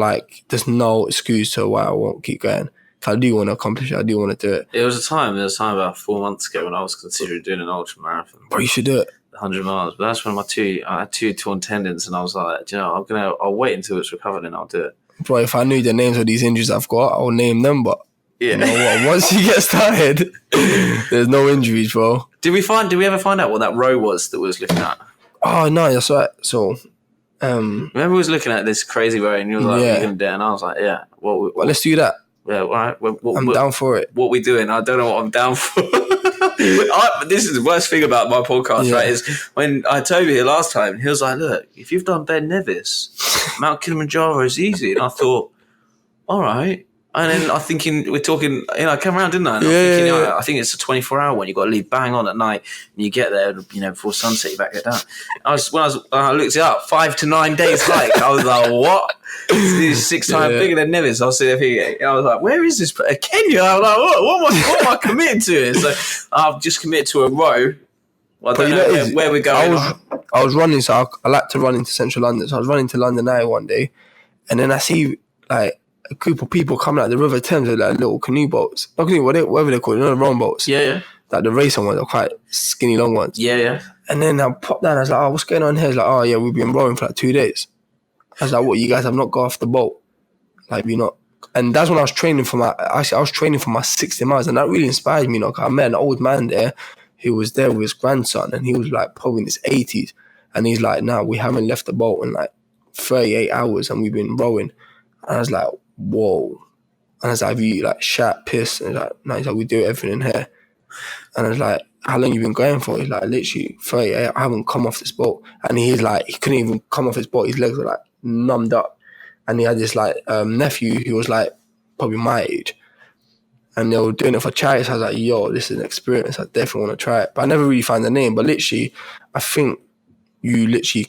there's no excuse to why I won't keep going. I do want to accomplish it. I do want to do it. There was a time about 4 months ago when I was considering doing an ultra marathon. Bro, you should do it. 100 miles. But that's when I had 2 torn tendons, and I was like, I'll wait until it's recovered and I'll do it. Bro, if I knew the names of these injuries I've got, I'll name them. But you know what? Once you get started, there's no injuries, bro. Did we ever find out what that row was that we was looking at? Oh no, that's right. So, remember we was looking at this crazy row, and you was like, "You're gonna do it," and I was like, "Yeah." Well, let's do that. Yeah, all right. I'm down for it. What we doing? I don't know what I'm down for. This is the worst thing about my podcast, right? Is when I told you here last time, he was like, "Look, if you've done Ben Nevis, Mount Kilimanjaro is easy." And I thought, all right. And then I'm thinking, we're talking, I came around, didn't I? And I'm thinking, I think it's a 24-hour one. You've got to leave bang on at night, and you get there, before sunset, you back it down. I looked it up, 5 to 9 days hike. I was like, what? It's 6 times bigger than Nevis. I was sitting there thinking, I was like, where is this? Kenya? I was like, what am I committing to? So I've just committed to a row. Well, I don't know where we're going. I was running, so I like to run into central London. So I was running to London Eye one day, and then I see, like, a group of people coming out the River Thames with like little canoe boats. Not canoe, whatever they're called, the rowing boats. Yeah. Like the racing ones are quite skinny, long ones. Yeah. And then I popped down, I was like, oh, what's going on here? He's like, oh yeah, we've been rowing for like 2 days. I was like, what, you guys have not got off the boat? Like, you're not. And that's when I was training for my 60 miles, and that really inspired me, I met an old man there who was there with his grandson, and he was like probably in his 80s. And he's like, no, we haven't left the boat in like 38 hours and we've been rowing. And I was like, whoa. And I was like, have you like shat, piss? And he's like, no, he's like, we do everything here. And I was like, how long you been going for? He's like, literally 38, I haven't come off this boat. And he's like, he couldn't even come off his boat. His legs were like numbed up. And he had this like nephew who was like probably my age. And they were doing it for charity. So I was like, yo, this is an experience. I definitely want to try it. But I never really found the name. But literally, I think you literally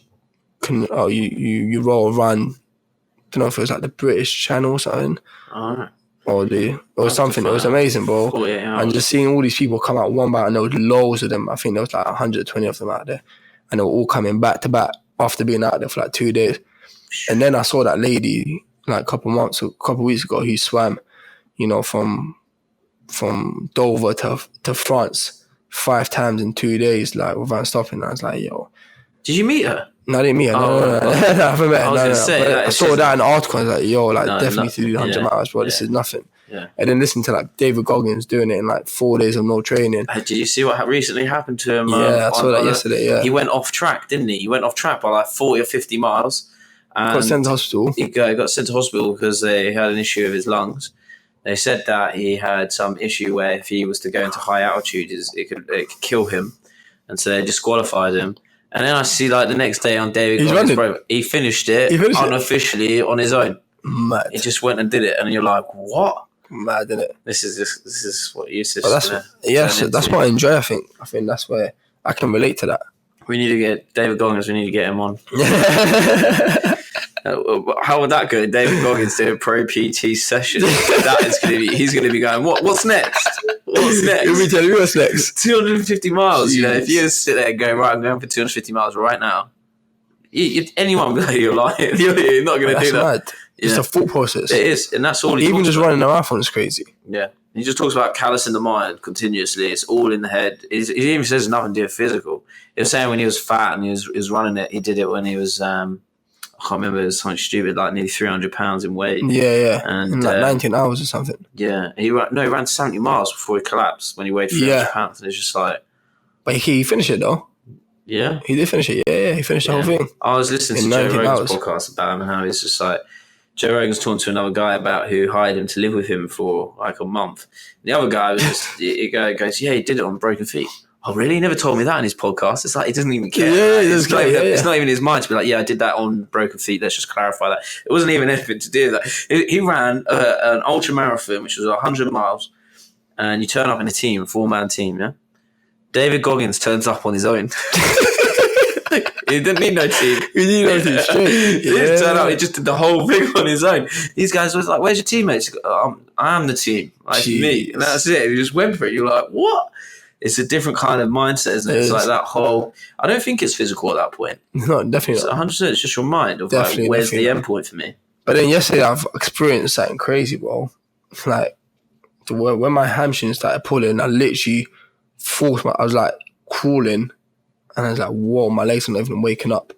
can, you roll around, I don't know if it was like the British Channel or something. Alright. Or something. It was amazing, bro. And just seeing all these people come out one by, and there was loads of them. I think there was like 120 of them out there. And they were all coming back to back after being out there for like 2 days. And then I saw that lady like a couple weeks ago who swam, from Dover to France 5 times in 2 days, like without stopping. I was like, yo. Did you meet her? No, I didn't meet her. No. I haven't met her. I saw that in an article. I was like, yo, definitely to do 100 miles, bro. This is nothing. Yeah. And then listen to like David Goggins doing it in like 4 days of no training. Did you see what recently happened to him? Yeah, I saw that yesterday. Yeah, he went off track, didn't he? He went off track by like 40 or 50 miles. And got sent to hospital. He got sent to hospital because they had an issue with his lungs. They said that he had some issue where if he was to go into high altitudes, it could kill him, and so they disqualified him. And then I see like the next day on David Goggins, he finished it unofficially on his own. Mad. He just went and did it, and you're like, what? Mad, isn't it? This is what you said. That's what I enjoy. I think that's where I can relate to that. We need to get David Goggins. We need to get him on. How would that go? David Goggins doing a Pro.PT session. That is going to be. He's going to be going. What's next? What's next? Let me tell you what's next. 250 miles. Jeez. If you sit there and go, right, I'm going for 250 miles right now. Anyone will you're lying. You're not going to do that. Mad. It's a thought process. It is, and that's all. Even just running a marathon is crazy. Yeah, he just talks about callous in the mind continuously. It's all in the head. He even says nothing to do with physical. He was saying when he was fat and he was running it, he did it when he was. I can't remember. It was something stupid, like nearly 300 pounds in weight. Yeah, and in like 19 hours or something. Yeah, he ran 70 miles before he collapsed when he weighed 300 pounds, and it's just like. But he finished it though. Yeah, he did finish it. Yeah, he finished the whole thing. I was listening to Joe Rogan's podcast about him and how he's just like. Joe Rogan's talking to another guy about who hired him to live with him for like a month. The other guy was just, he goes, yeah, he did it on broken feet. Oh, really? He never told me that in his podcast. It's like, he doesn't even care. Yeah, it's not even his mind to be like, yeah, I did that on broken feet. Let's just clarify that. It wasn't even anything to do with that. He ran an ultra marathon, which was 100 miles, and you turn up in a team, a 4-man team, yeah? David Goggins turns up on his own. He didn't need no team. He didn't need no team straight. He just turned up. He just did the whole thing on his own. These guys was like, "Where's your teammates?" I am the team. Like me, and that's it. He just went for it. You're like, what? It's a different kind of mindset, isn't it? It's like that whole. I don't think it's physical at that point. No, definitely not. 100%. It's just your mind of like, where's the end point for me. But then yesterday, I've experienced something crazy, bro. Like when my hamstring started pulling, I literally I was like crawling. And I was like, whoa, my legs are not even waking up.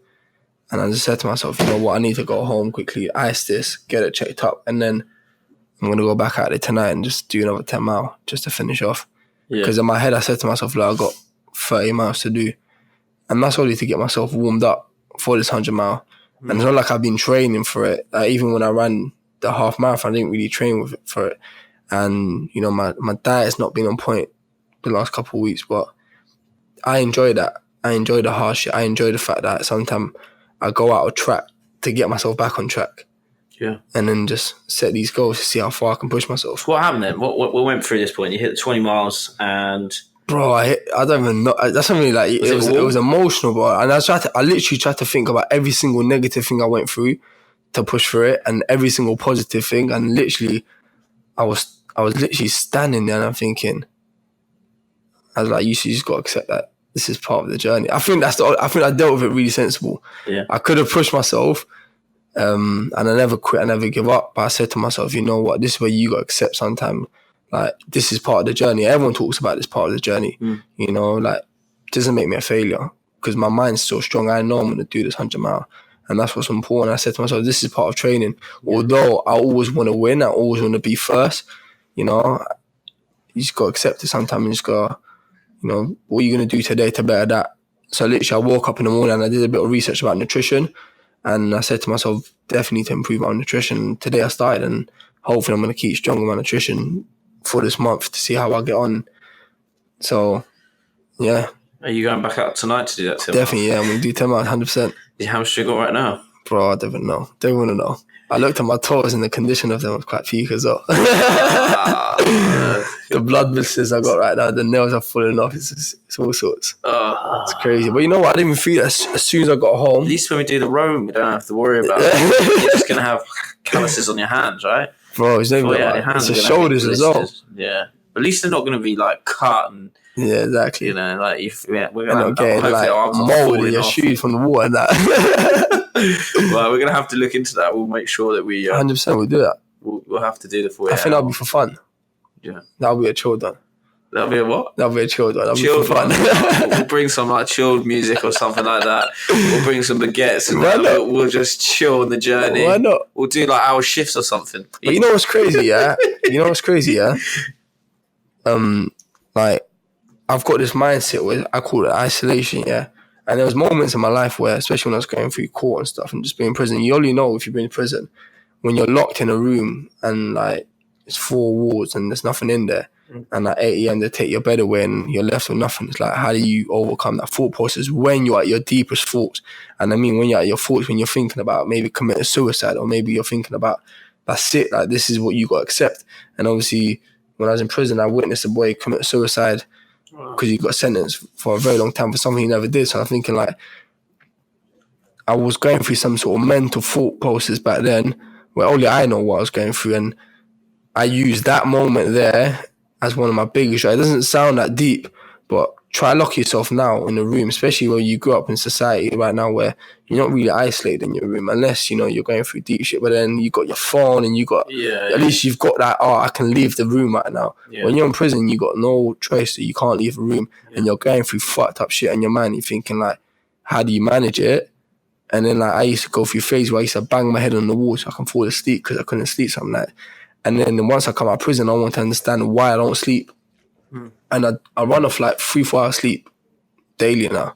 And I just said to myself, you know what, I need to go home quickly, ice this, get it checked up. And then I'm going to go back out there tonight and just do another 10 mile just to finish off. Because in my head, I said to myself, like, I've got 30 miles to do. And that's only to get myself warmed up for this 100 mile. And it's not like I've been training for it. Like, even when I ran the half marathon, I didn't really train for it. And, you know, my diet's not been on point the last couple of weeks, but I enjoy that. I enjoy the harsh shit. I enjoy the fact that sometimes I go out of track to get myself back on track. Yeah. And then just set these goals to see how far I can push myself. What happened then? What went through this point? You hit the 20 miles and... Bro, I don't even know. That's something like it was emotional, bro. And I literally tried to think about every single negative thing I went through to push for it, and every single positive thing. And literally, I was literally standing there and I'm thinking, I was like, you just got to accept that this is part of the journey. I think I dealt with it really sensible. Yeah. I could have pushed myself, and I never quit. I never give up. But I said to myself, you know what? This is where you got to accept sometimes. Like, this is part of the journey. Everyone talks about this part of the journey. You know, like, it doesn't make me a failure because my mind's so strong. I know I'm going to do this 100 mile. And that's what's important. I said to myself, this is part of training. Although I always want to win, I always want to be first, you know, you just got to accept it sometimes. You just got to, you know, what are you going to do today to better that? So literally, I woke up in the morning and I did a bit of research about nutrition. And I said to myself, definitely to improve my nutrition. Today I started, and hopefully I'm going to keep strong with my nutrition for this month to see how I get on. So, yeah. Are you going back out tonight to do that? Definitely, yeah. I'm going to do 10 miles, 100%. How much do you got right now? Bro, I don't even know. Don't want to know. I looked at my toes and the condition of them was quite peak as well. The blood blisters I got right now, the nails are falling off. It's all sorts. It's crazy. But you know what? I didn't even feel it as soon as I got home. At least when we do the rowing, we don't have to worry about it. You're just going to have calluses on your hands, right? Bro, it's not even it's the shoulders as well. Yeah. But at least they're not going to be like cut and... Yeah, exactly. You know, like we're going to get like mold in your shoes from the water and that. Well, we're going to have to look into that. We'll make sure that we... 100% we'll do that. We'll have to do the 48 I think that'll be for fun. Yeah. That'll be a chilled one. That'll be a what? That'll be a chilled one. That'll chilled be for fun. We'll bring some like chilled music or something like that. We'll bring some baguettes and we'll just chill on the journey. Why not? We'll do like hour shifts or something. But you know what's crazy, yeah? Like, I've got this mindset where I call it isolation, yeah? And there was moments in my life where, especially when I was going through court and stuff and just being in prison, you only know if you've been in prison when you're locked in a room and like it's 4 walls and there's nothing in there. And at 8 a.m. they take your bed away and you're left with nothing. It's like, how do you overcome that thought process when you're at your deepest thoughts? And I mean, when you're at your thoughts, when you're thinking about maybe committing suicide, or maybe you're thinking about, that's it, like this is what you got to accept. And obviously, when I was in prison, I witnessed a boy commit suicide because he got sentenced for a very long time for something he never did. So I'm thinking like, I was going through some sort of mental thought process back then where only I know what I was going through. And I used that moment there as one of my biggest. It doesn't sound that deep, but try lock yourself now in a room, especially when you grew up in society right now where you're not really isolated in your room unless, you know, you're going through deep shit. But then you got your phone and you got, at least you've got that, I can leave the room right now. Yeah. When you're in prison, you got no choice, so you can't leave the room and you're going through fucked up shit in your mind. You're thinking like, how do you manage it? And then like I used to go through phases where I used to bang my head on the wall so I can fall asleep because I couldn't sleep some night. And then once I come out of prison, I want to understand why I don't sleep. And I run off like 3-4 hours sleep daily now,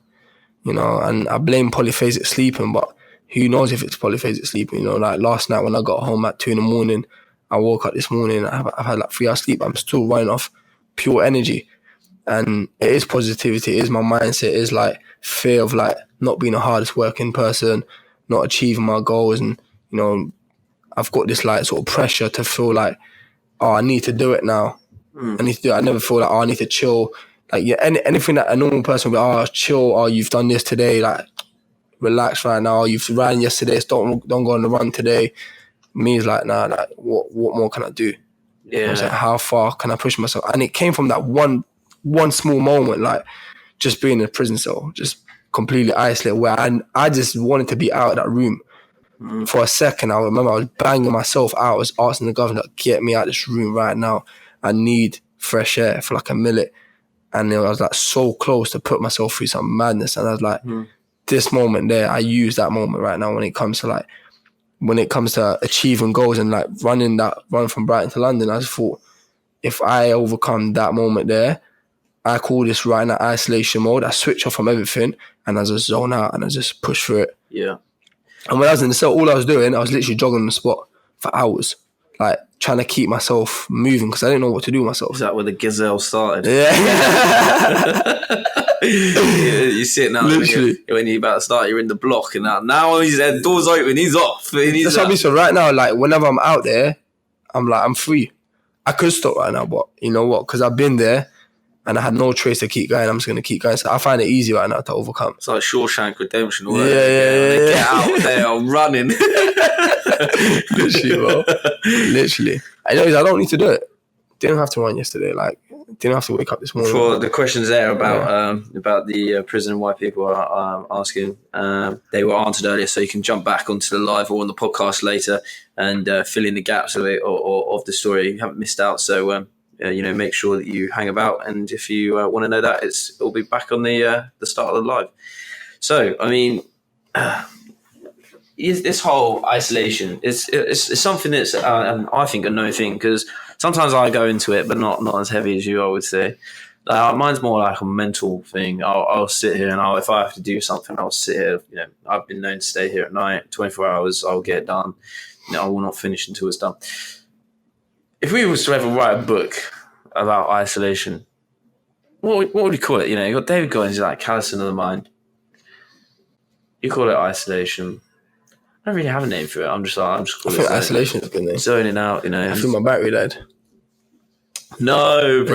you know, and I blame polyphasic sleeping, but who knows if it's polyphasic sleeping, you know, like last night when I got home at 2 a.m, I woke up this morning, I've had like 3 hours sleep, I'm still running off pure energy. And it is positivity, it is my mindset, it is like fear of like not being the hardest working person, not achieving my goals, and, you know, I've got this like sort of pressure to feel like, oh, I need to do it now. I need to do it. I never feel like, oh, I need to chill. Like, yeah, anything that a normal person would be, oh, chill, oh, you've done this today, like, relax right now, you've ran yesterday, so don't go on the run today. Me is like, nah, like, what more can I do? Yeah. You know, like, how far can I push myself? And it came from that one small moment, like, just being in a prison cell, just completely isolated, where I just wanted to be out of that room. For a second, I remember I was banging myself out. I was asking the governor, get me out of this room right now. I need fresh air for like a minute. And I was like so close to put myself through some madness. And I was like, this moment there, I use that moment right now when it comes to achieving goals and like running that run from Brighton to London. I just thought, if I overcome that moment there, I call this right now isolation mode. I switch off from everything and I just zone out and I just push through it. Yeah. And when I was in the cell, all I was doing, I was literally jogging on the spot for hours, like trying to keep myself moving because I didn't know what to do with myself. Is that where the gazelle started? Yeah. You're sitting out Literally. when you're about to start, you're in the block, and now he's the door's open, he's off. That's what I mean. So right now, like whenever I'm out there, I'm free. I could stop right now, but you know what? Because I've been there and I had no choice to keep going. I'm just going to keep going. So I find it easy right now to overcome. It's like Shawshank Redemption. Yeah. Get out there, I'm running. Literally, bro. Literally. I don't need to do it. Didn't have to run yesterday. Like, didn't have to wake up this morning. For the questions there about the prison and why people are asking, they were answered earlier, so you can jump back onto the live or on the podcast later and fill in the gaps of it or of the story. You haven't missed out, so make sure that you hang about. And if you want to know that, it'll be back on the start of the live. So, I mean, this whole isolation is something that's I think a no thing, because sometimes I go into it, but not as heavy as you, I would say. Mine's more like a mental thing. I'll sit here and if I have to do something, I'll sit here. I've been known to stay here at night, 24 hours. I'll get it done. I will not finish until it's done. If we was to ever write a book about isolation, what would you call it? You got David Goggins, he's like callousing of the mind. You call it isolation. I don't really have a name for it. I'm just calling it. I think isolation is a good name. Zoning out, I think my battery died. No,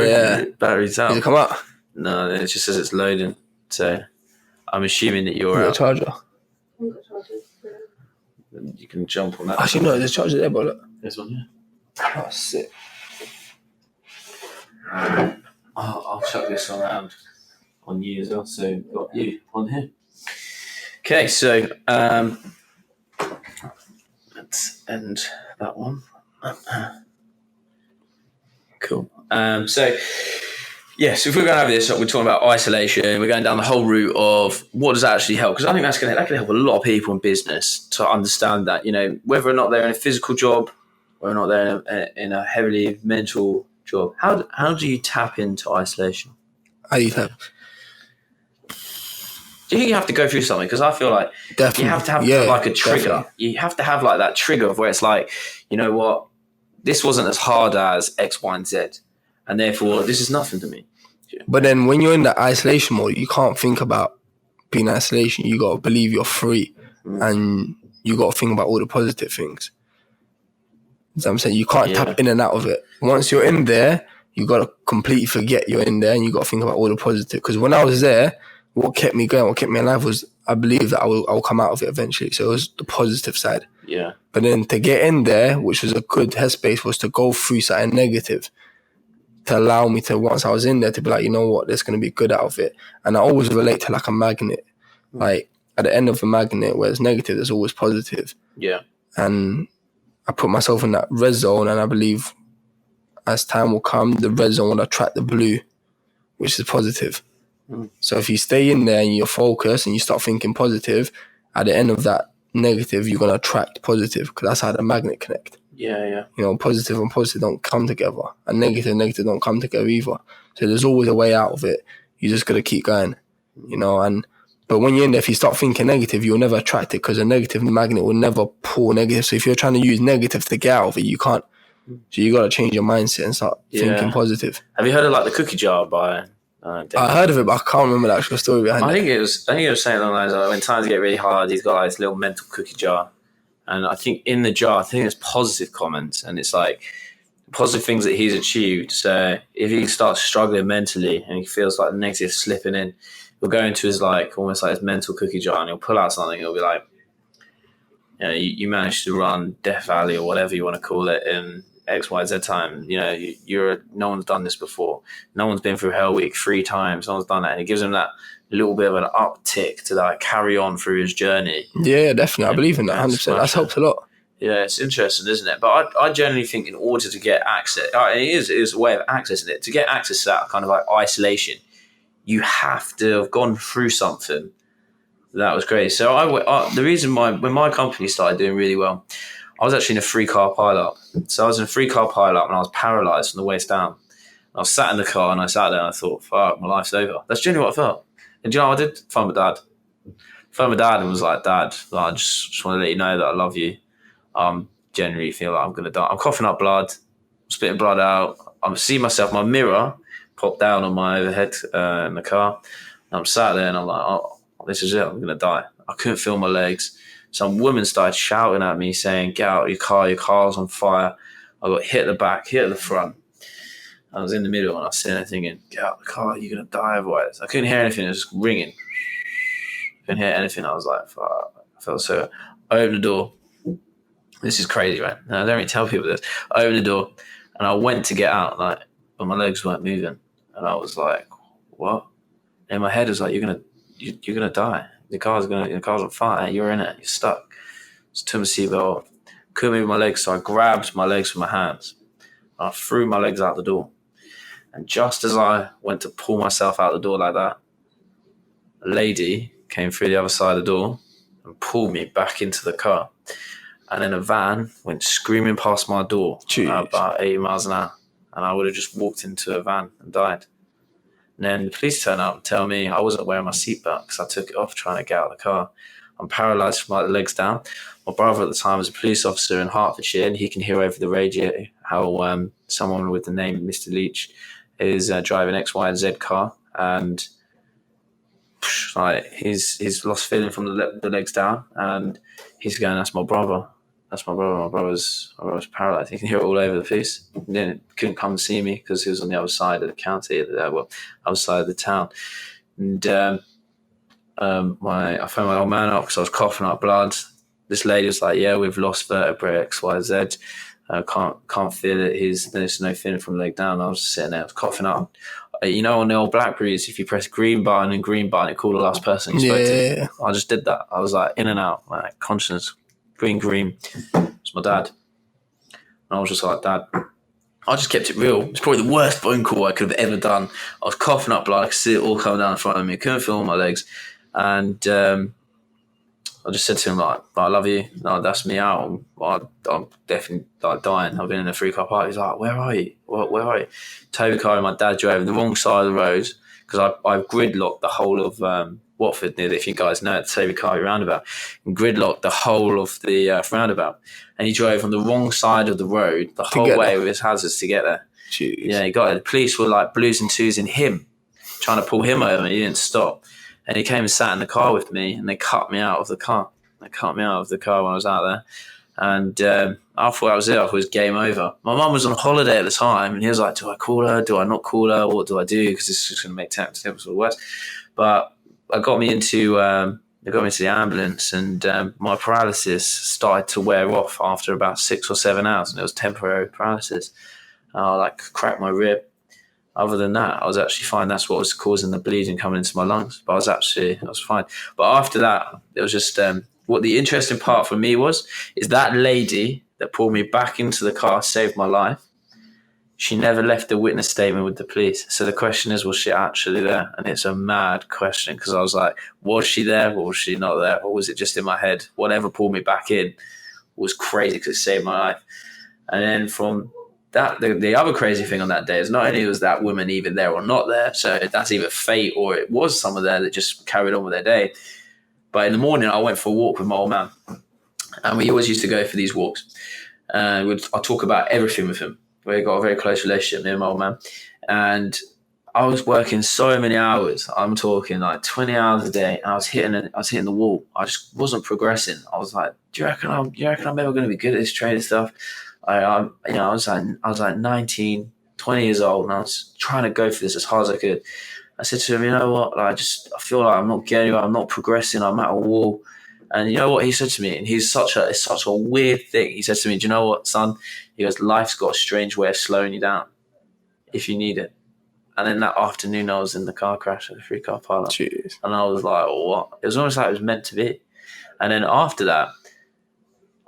battery's out. Did it come out? No, it just says it's loading. So I'm assuming that you're out. out. Charger. You can jump on that. Actually, no, there's a charger there, but look. This one, yeah. Oh, sick. I'll chuck this around on you as well. So got you on here. Okay, so let's end that one. Cool. So if we're going to have this, we're talking about isolation. We're going down the whole route of what does that actually help, because I think that can help a lot of people in business to understand that, whether or not they're in a physical job, whether or not they're in a heavily mental job. How do you tap into isolation? How do you tap? Do you think you have to go through something? Because I feel like definitely. You have to have like a trigger. Definitely. You have to have like that trigger of where it's like, you know what, this wasn't as hard as X, Y, and Z, and therefore this is nothing to me. But then when you're in the isolation mode, you can't think about being in isolation. You got to believe you're free, and you got to think about all the positive things. You know what I'm saying? You can't tap in and out of it. Once you're in there, you got to completely forget you're in there, and you got to think about all the positive. Because when I was there, what kept me going, what kept me alive was I believe that I will come out of it eventually. So it was the positive side. Yeah. But then to get in there, which was a good headspace, was to go through something negative to allow me to, once I was in there, to be like, you know what, there's going to be good out of it. And I always relate to like a magnet. Like at the end of a magnet where it's negative, there's always positive. Yeah. And I put myself in that red zone, and I believe as time will come, the red zone will attract the blue, which is positive. So if you stay in there and you're focused and you start thinking positive, at the end of that negative, you're going to attract positive, because that's how the magnet connect. Yeah. Positive and positive don't come together, and negative and negative don't come together either. So there's always a way out of it. You just got to keep going, but when you're in there, if you start thinking negative, you'll never attract it, because a negative magnet will never pull negative. So if you're trying to use negative to get out of it, you can't. So you got to change your mindset and start thinking positive. Have you heard of like the cookie jar by... I heard of it, but I can't remember the actual story behind it. I think it was saying along those lines, when times get really hard, he's got like this little mental cookie jar, and I think in the jar, there's positive comments, and it's like positive things that he's achieved. So if he starts struggling mentally and he feels like the negative slipping in, he'll go into his like almost like his mental cookie jar, and he'll pull out something. He'll be like, you managed to run Death Valley or whatever you want to call it in XYZ time. No one's done this before. No one's been through Hell Week 3 times. No one's done that, and it gives him that little bit of an uptick to like carry on through his journey. Yeah, definitely. I believe in that 100%. That's helped a lot. Yeah, it's interesting, isn't it? But I generally think in order to get access, it is a way of accessing it. To get access to that kind of like isolation, you have to have gone through something that was great. So the reason when my company started doing really well, I was actually in a 3-car pile-up. So I was in a 3-car pile-up and I was paralysed from the waist down. I was sat in the car and I sat there and I thought, fuck, my life's over. That's genuinely what I felt. And do you know what I did? Phoned my dad. And was like, Dad, I just want to let you know that I love you. generally feel like I'm going to die. I'm coughing up blood, spitting blood out. I'm seeing myself, my mirror popped down on my overhead in the car. And I'm sat there and I'm like, oh, this is it. I'm going to die. I couldn't feel my legs. Some woman started shouting at me saying, get out of your car's on fire. I got hit at the back, hit at the front. I was in the middle and I was sitting there thinking, get out of the car, you're going to die otherwise. I couldn't hear anything, it was just ringing. Couldn't hear anything. I was like, fuck. I felt so. I opened the door. This is crazy, right? I don't really tell people this. I opened the door and I went to get out, like, but my legs weren't moving. And I was like, what? And my head was like, you're gonna die. The car's on fire. You're in it. You're stuck. So I took my seatbelt off. Couldn't move my legs, so I grabbed my legs with my hands. I threw my legs out the door. And just as I went to pull myself out the door like that, a lady came through the other side of the door and pulled me back into the car. And then a van went screaming past my door at about 80 miles an hour. And I would have just walked into a van and died. And then the police turn up and tell me I wasn't wearing my seatbelt because I took it off trying to get out of the car. I'm paralysed from the legs down. My brother at the time was a police officer in Hertfordshire, and he can hear over the radio how someone with the name Mr. Leach is driving X, Y, and Z car, and like he's lost feeling from the legs down, and he's going, "That's my brother. That's my brother. My brother's paralysed." He can hear it all over the place. And then couldn't come and see me because he was on the other side of the county, other side of the town, and. I phoned my old man up because I was coughing up blood. This lady was like, "Yeah, we've lost vertebrae X, Y, Z. Can't feel it. There's no feeling from the leg down." I was just sitting there, I was coughing up. On the old Blackberries, if you press green button, it called the last person you spoke to. I just did that. I was like in and out, like conscious, green. It's my dad. And I was just like, "Dad." I just kept it real. It's probably the worst phone call I could have ever done. I was coughing up blood. I could see it all coming down in front of me. I couldn't feel my legs. And I just said to him, like, "I love you. No, that's me out. I'm definitely like dying. I've been in a 3-car park." He's like, "Where are you? Where are you?" Toby car and my dad drove the wrong side of the road because I've gridlocked the whole of Watford, near, if you guys know, the Toby car roundabout, and gridlocked the whole of the roundabout. And he drove on the wrong side of the road the whole way with his hazards to get there. Jeez. Yeah, he got it. The police were like blues and twos in him, trying to pull him over, and he didn't stop. And he came and sat in the car with me, and they cut me out of the car. They cut me out of the car when I was out there. And I thought that was it. I thought it was game over. My mum was on holiday at the time, and he was like, "Do I call her? Do I not call her? What do I do? Because this is just going to make things worse." But it got me into the ambulance, and my paralysis started to wear off after about 6 or 7 hours, and it was temporary paralysis. I cracked my rib. Other than that, I was actually fine. That's what was causing the bleeding coming into my lungs. But I was fine. But after that, it was just what the interesting part for me is that lady that pulled me back into the car saved my life. She never left a witness statement with the police. So the question is, was she actually there? And it's a mad question because I was like, was she there or was she not there? Or was it just in my head? Whatever pulled me back in was crazy because it saved my life. And then from that, the other crazy thing on that day is not only was that woman even there or not there, so that's either fate or it was someone there that just carried on with their day. But in the morning, I went for a walk with my old man. And we always used to go for these walks. I'll talk about everything with him. We got a very close relationship, me and my old man. And I was working so many hours. I'm talking like 20 hours a day, and I was hitting the wall. I just wasn't progressing. I was like, "Do you reckon I'm ever going to be good at this trading stuff?" I was like 19, 20 years old, and I was trying to go for this as hard as I could. I said to him, "You know what? I feel like I'm not getting anywhere. I'm not progressing. I'm at a wall." And you know what he said to me? And it's such a weird thing. He said to me, "Do you know what, son?" He goes, "Life's got a strange way of slowing you down if you need it." And then that afternoon, I was in the car crash at the 3-car park. Jeez. And I was like, "Oh, what?" It was almost like it was meant to be. And then after that,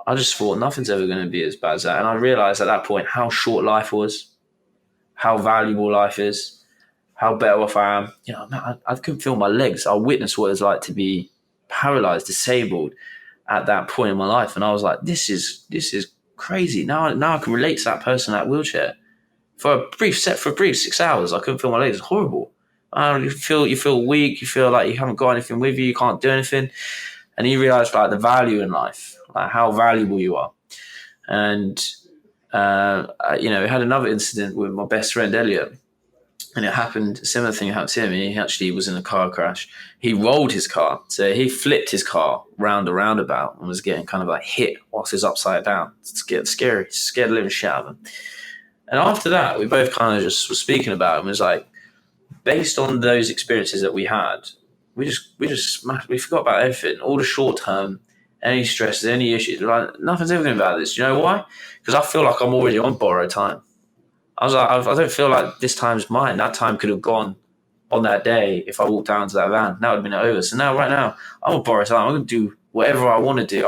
I just thought nothing's ever going to be as bad as that. And I realized at that point how short life was, how valuable life is, how better off I am. I couldn't feel my legs. I witnessed what it's like to be paralyzed, disabled at that point in my life. And I was like, this is crazy. Now I can relate to that person in that wheelchair. For a brief 6 hours, I couldn't feel my legs. It's horrible. You feel weak. You feel like you haven't got anything with you. You can't do anything. And you realize like the value in life, like how valuable you are. And I had another incident with my best friend Elliot, and it happened. A similar thing happened to him. He actually was in a car crash. He rolled his car, so he flipped his car round a roundabout and was getting kind of like hit whilst he's upside down. It's getting scary. It scared the living shit out of him. And after that, we both kind of just were speaking about it and was like, based on those experiences that we had, we forgot about everything, all the short term, any stresses, any issues. Like, nothing's ever going to be about this. Do you know why? Because I feel like I'm already on borrowed time. I was like, I don't feel like this time's mine. That time could have gone on that day if I walked down to that van. That would have been over. So now, right now, I'm on borrowed time. I'm going to do whatever I want to do.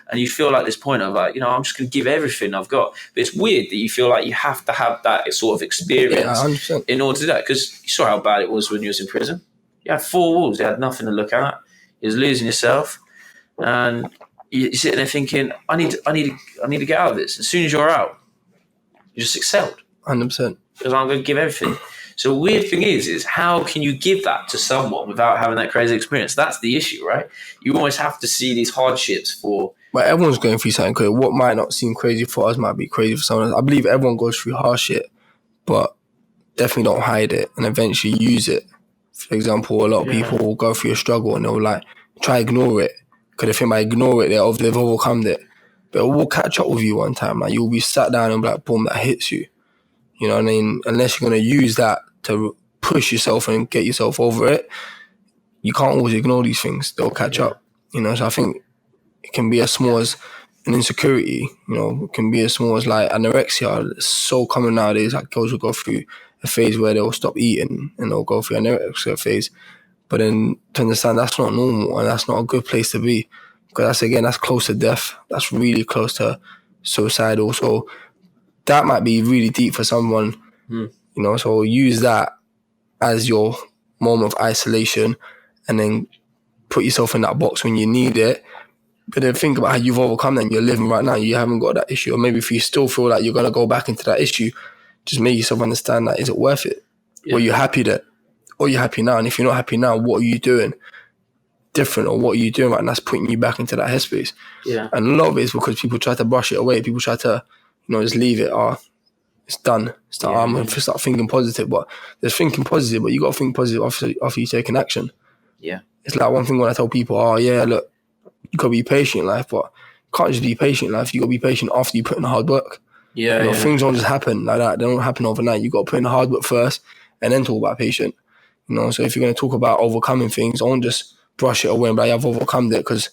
And you feel like this point of like, I'm just going to give everything I've got. But it's weird that you feel like you have to have that sort of experience in order to do that. Because you saw how bad it was when you was in prison. You had 4 walls. You had nothing to look at. You was losing yourself. And you're sitting there thinking, I need to get out of this. As soon as you're out, you just excelled. 100%. Because I'm going to give everything. So the weird thing is how can you give that to someone without having that crazy experience? That's the issue, right? You always have to see these hardships for... But everyone's going through something crazy. What might not seem crazy for us might be crazy for someone else. I believe everyone goes through hardship, but definitely don't hide it and eventually use it. For example, a lot of people will go through a struggle and they'll like try to ignore it. Because if they might ignore it, they've overcome it. But it will catch up with you one time. Like you'll be sat down and be like, boom, that hits you. You know what I mean? Unless you're going to use that to push yourself and get yourself over it, you can't always ignore these things. They'll catch up. So I think it can be as small as an insecurity. It can be as small as like anorexia. It's so common nowadays. Like girls will go through a phase where they'll stop eating and they'll go through an anorexia phase. But then to understand that's not normal and that's not a good place to be. Because that's close to death. That's really close to suicidal. So that might be really deep for someone, so use that as your moment of isolation and then put yourself in that box when you need it. But then think about how you've overcome that and you're living right now. You haven't got that issue. Or maybe if you still feel like you're going to go back into that issue, just make yourself understand that, is it worth it? Yeah. Or you're happy that, or you're happy now. And if you're not happy now, what are you doing different, or what are you doing right now that's putting you back into that headspace? Yeah. And a lot of it is because people try to brush it away. People try to, just leave it. It's done. I'm going to start thinking positive. But there's thinking positive, but you got to think positive after you take an action. Yeah. It's like one thing when I tell people, look, you got to be patient in life, but you can't just be patient in life. You got to be patient after you put in the hard work. Yeah. Things don't just happen like that. They don't happen overnight. You got to put in the hard work first and then talk about patient. So if you're going to talk about overcoming things, don't just brush it away and be like, I've overcome it because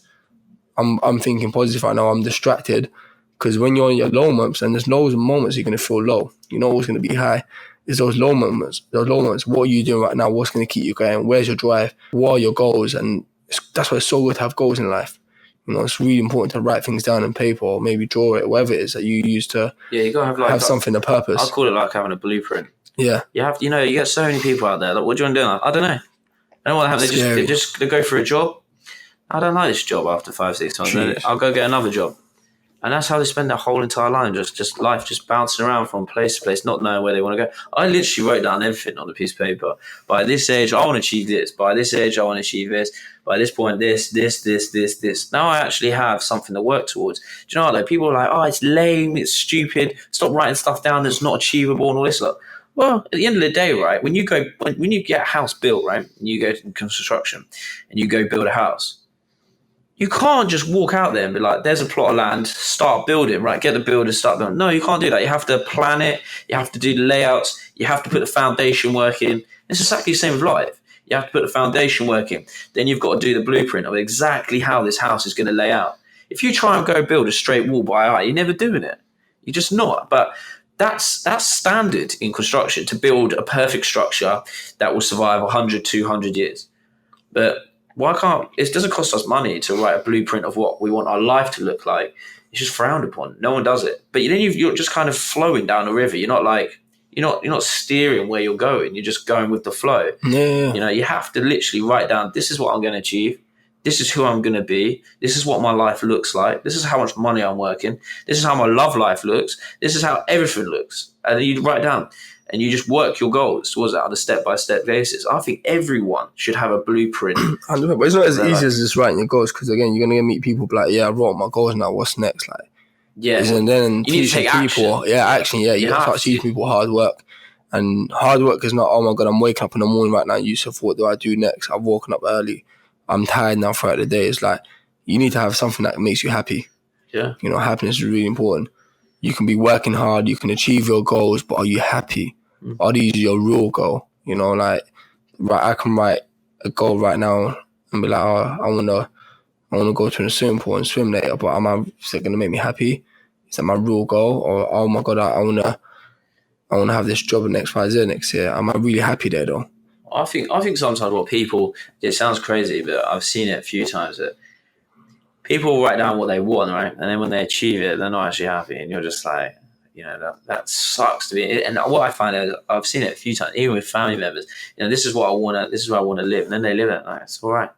I'm thinking positive right now. I'm distracted. Because when you're in your low moments, and there's loads of moments you're going to feel low, you're not always going to be high. It's those low moments. What are you doing right now? What's going to keep you going? Where's your drive? What are your goals? And that's why it's so good to have goals in life. It's really important to write things down on paper or maybe draw it, whatever it is that you use to you gotta have something, a purpose. I call it like having a blueprint. Yeah. You have, you get so many people out there. Like, what do you want to do? I don't know. I don't know what happens. They go for a job. I don't like this job after 5-6 months. I'll go get another job. And that's how they spend their whole entire life, just life, just bouncing around from place to place, not knowing where they want to go. I literally wrote down everything on a piece of paper. By this age, I want to achieve this. By this age, I want to achieve this. By this point, this. Now I actually have something to work towards. Do you know what, though? People are like, it's lame, it's stupid. Stop writing stuff down that's not achievable and all this stuff. Well, at the end of the day, right, when you get a house built, right, and you go to construction and you go build a house, you can't just walk out there and be like, there's a plot of land, start building, right? Get the builders, start building. No, you can't do that. You have to plan it. You have to do the layouts. You have to put the foundation work in. It's exactly the same with life. You have to put the foundation work in. Then you've got to do the blueprint of exactly how this house is going to lay out. If you try and go build a straight wall by eye, you're never doing it. You're just not. But that's standard in construction, to build a perfect structure that will survive 100, 200 years. But why can't it? Doesn't cost us money to write a blueprint of what we want our life to look like. It's just frowned upon. No one does it. But then you're just kind of flowing down a river. You're not steering where you're going. You're just going with the flow. Yeah. You have to literally write down, this is what I'm going to achieve. This is who I'm going to be. This is what my life looks like. This is how much money I'm working. This is how my love life looks. This is how everything looks. And then you write down. And you just work your goals towards that on a step-by-step basis. I think everyone should have a blueprint. But it's not as easy as just writing your goals, because, again, you're going to meet people like, I wrote my goals now, what's next? Like, Yeah. And then You need to teaching take people, action. you got to start teaching people hard work. And hard work is not, oh my God, I'm waking up in the morning right now, Yusuf, what do I do next? I've woken up early. I'm tired now throughout the day. It's like, you need to have something that makes you happy. Yeah. You know, happiness is really important. You can be working hard, you can achieve your goals, but are you happy? Are these your real goal? You know, like, I can write a goal right now and be like, oh, I want to go to a swimming pool and swim later, but is it going to make me happy? Is that my real goal? Or, oh my God, I want to have this job at XYZ next year. Am I really happy there though? I think sometimes what people, it sounds crazy, but I've seen it a few times that people write down what they want, right? And then when they achieve it, they're not actually happy. And you're just like, that sucks to be. And what I find is I've seen it a few times, even with family members. This is what I want to live. And then they live it. Like, it's all right.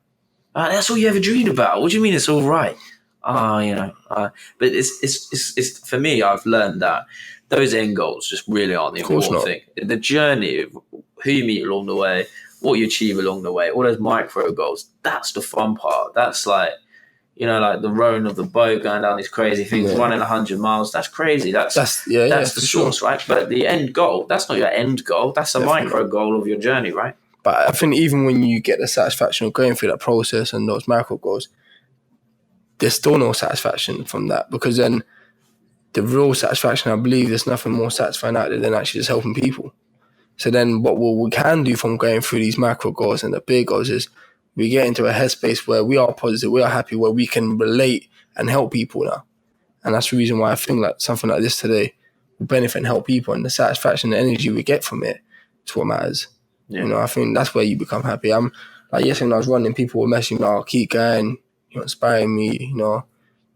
That's all you ever dreamed about. What do you mean it's all right? But it's for me, I've learned that those end goals just really aren't the important thing. The journey of who you meet along the way, what you achieve along the way, all those micro goals, that's the fun part. That's like, like the rowing of the boat, going down these crazy things, running 100 miles. That's crazy. That's the source, right? But the end goal, that's not your end goal. That's a micro goal of your journey, right? But I think even when you get the satisfaction of going through that process and those micro goals, there's still no satisfaction from that, because then the real satisfaction, I believe there's nothing more satisfying out there than actually just helping people. So then what we can do from going through these macro goals and the big goals is we get into a headspace where we are positive, we are happy, where we can relate and help people now. And that's the reason why I think like something like this today will benefit and help people, and the satisfaction and energy we get from it is what matters. Yeah. I think that's where you become happy. I'm like, yesterday when I was running, people were messaging me, oh, keep going, inspiring me,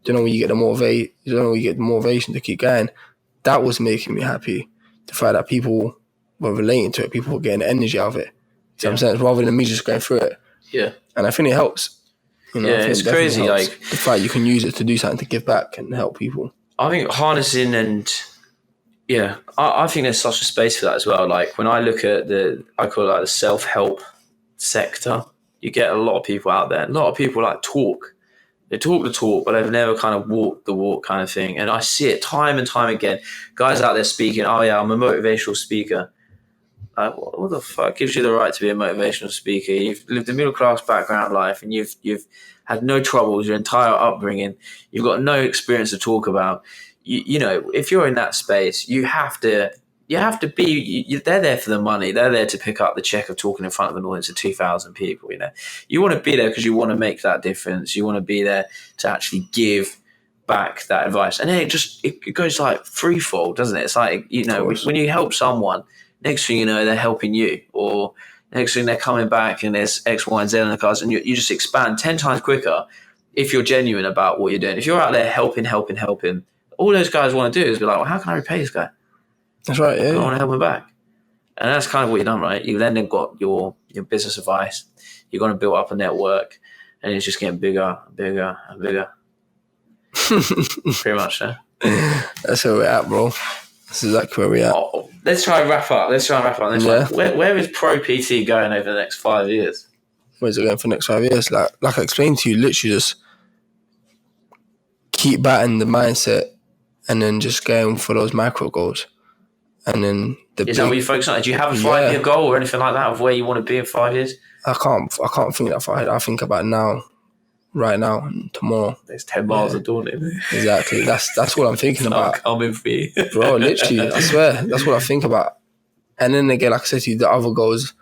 don't know where you get the motivation to keep going. That was making me happy. The fact that people were relating to it, people were getting energy out of it. See what I'm saying? Rather than me just going through it. Yeah. And I think it helps. It's crazy. Like the fact you can use it to do something to give back and help people. I think harnessing I think there's such a space for that as well. Like when I look at I call it like the self-help sector, you get a lot of people out there. A lot of people like talk. They talk the talk, but they've never kind of walked the walk kind of thing. And I see it time and time again. Guys out there speaking, oh yeah, I'm a motivational speaker. Like, what the fuck gives you the right to be a motivational speaker? You've lived a middle-class background life and you've had no troubles your entire upbringing. You've got no experience to talk about. If you're in that space, you have to be. They're there for the money. They're there to pick up the check of talking in front of an audience of 2,000 people. You want to be there because you want to make that difference. You want to be there to actually give back that advice, and then it goes like threefold, doesn't it? It's like when you help someone, next thing you know, they're helping you, or next thing they're coming back, and there's X, Y, and Z on the cards, and you just expand 10 times quicker if you're genuine about what you're doing. If you're out there helping, all those guys want to do is be like, well, how can I repay this guy? That's right, yeah. I want to help him back. And that's kind of what you've done, right? You then got your business advice. You're going to build up a network, and it's just getting bigger and bigger and bigger. Pretty much, yeah. That's where we're at, bro. That's exactly where we're at. Let's try and wrap up. Where is Pro.PT going over the next 5 years? Where's it going for the next 5 years? Like I explained to you, literally just keep batting the mindset and then just going for those macro goals. And then is that what you focus on? Do you have a 5-year goal or anything like that of where you want to be in 5 years? I can't think that far ahead. I think about now, right now and tomorrow. There's 10 miles of dawn. Exactly. That's what I'm thinking about. I'm coming for you. Bro, literally, I swear. That's what I think about. And then again, like I said to you, the other goals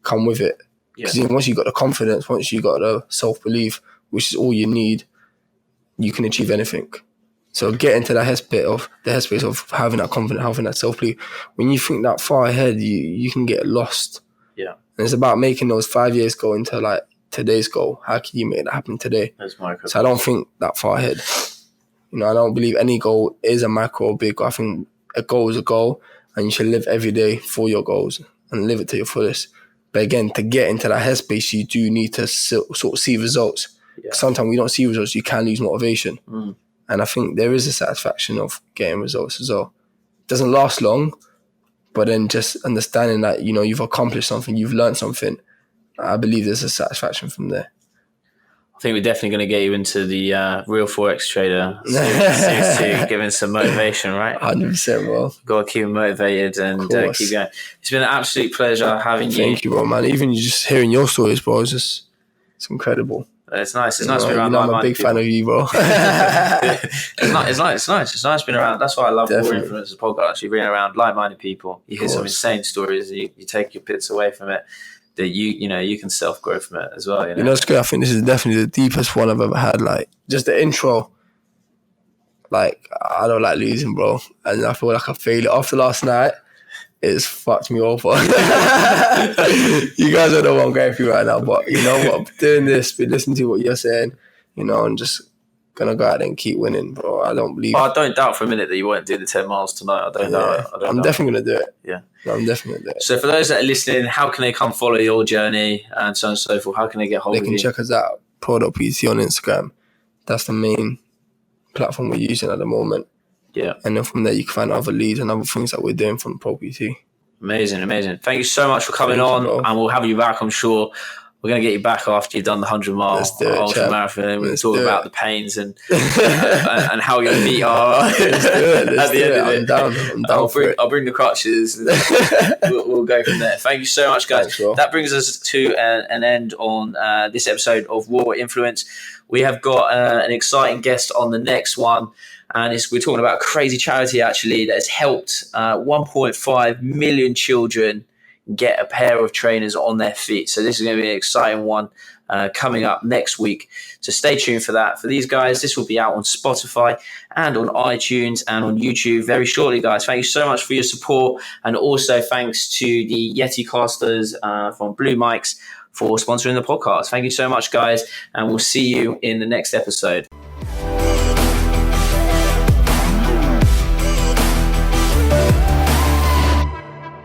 come with it. Because once you got the confidence, once you got the self-belief, which is all you need, you can achieve anything. So get into the headspace of having that confidence, having that self-belief. When you think that far ahead, you can get lost. Yeah. And it's about making those 5 years go into like today's goal. How can you make that happen today? So I don't think that far ahead. I don't believe any goal is a macro or big goal. I think a goal is a goal, and you should live every day for your goals and live it to your fullest. But again, to get into that headspace, you do need to sort of see results. Yeah. Sometimes we don't see results, you can lose motivation. And I think there is a satisfaction of getting results as well. It doesn't last long, but then just understanding that, you've accomplished something, you've learned something, I believe there's a satisfaction from there. I think we're definitely going to get you into the real Forex trader series 2, giving some motivation, right? 100%, bro. Got to keep motivated and keep going. It's been an absolute pleasure having you. Thank you, bro, man. Even just hearing your stories, bro, it's incredible. It's nice. It's nice to be around. I'm a big fan of you, bro. It's nice being around. That's why I love Raw Influencers podcast. You bring around like-minded people. You hear some insane stories. You take your bits away from it. That you can self-grow from it as well. It's good. I think this is definitely the deepest one I've ever had. Like, just the intro. Like, I don't like losing, bro. And I feel like I failed it. After last night, it's fucked me over. You guys don't know what I'm going through right now, but you know what? Doing this, been listening to what you're saying, and just gonna go out there and keep winning, bro. I don't believe. I don't doubt for a minute that you won't do the 10 miles tonight. I don't know. I'm definitely gonna do it. Yeah, I'm definitely gonna do it. So for those that are listening, how can they come follow your journey and so on and so forth? How can they get hold of you? They can check us out, Pro.PT on Instagram. That's the main platform we're using at the moment. Yeah. And then from there, you can find other leads and other things that we're doing from Pro.PT. Amazing. Thank you so much for coming on. And we'll have you back, I'm sure. We're going to get you back after you've done the 100-mile ultra marathon. And we'll talk about the pains and how your feet are at the end of it. I'm down I'll bring the crutches. And we'll go from there. Thank you so much, guys. Thanks, that brings us to an end on this episode of Raw Influence. We have got an exciting guest on the next one. And we're talking about a crazy charity, actually, that has helped 1.5 million children get a pair of trainers on their feet. So this is going to be an exciting one coming up next week. So stay tuned for that. For these guys, this will be out on Spotify and on iTunes and on YouTube very shortly, guys. Thank you so much for your support. And also thanks to the Yeti Casters from Blue Mics for sponsoring the podcast. Thank you so much, guys. And we'll see you in the next episode.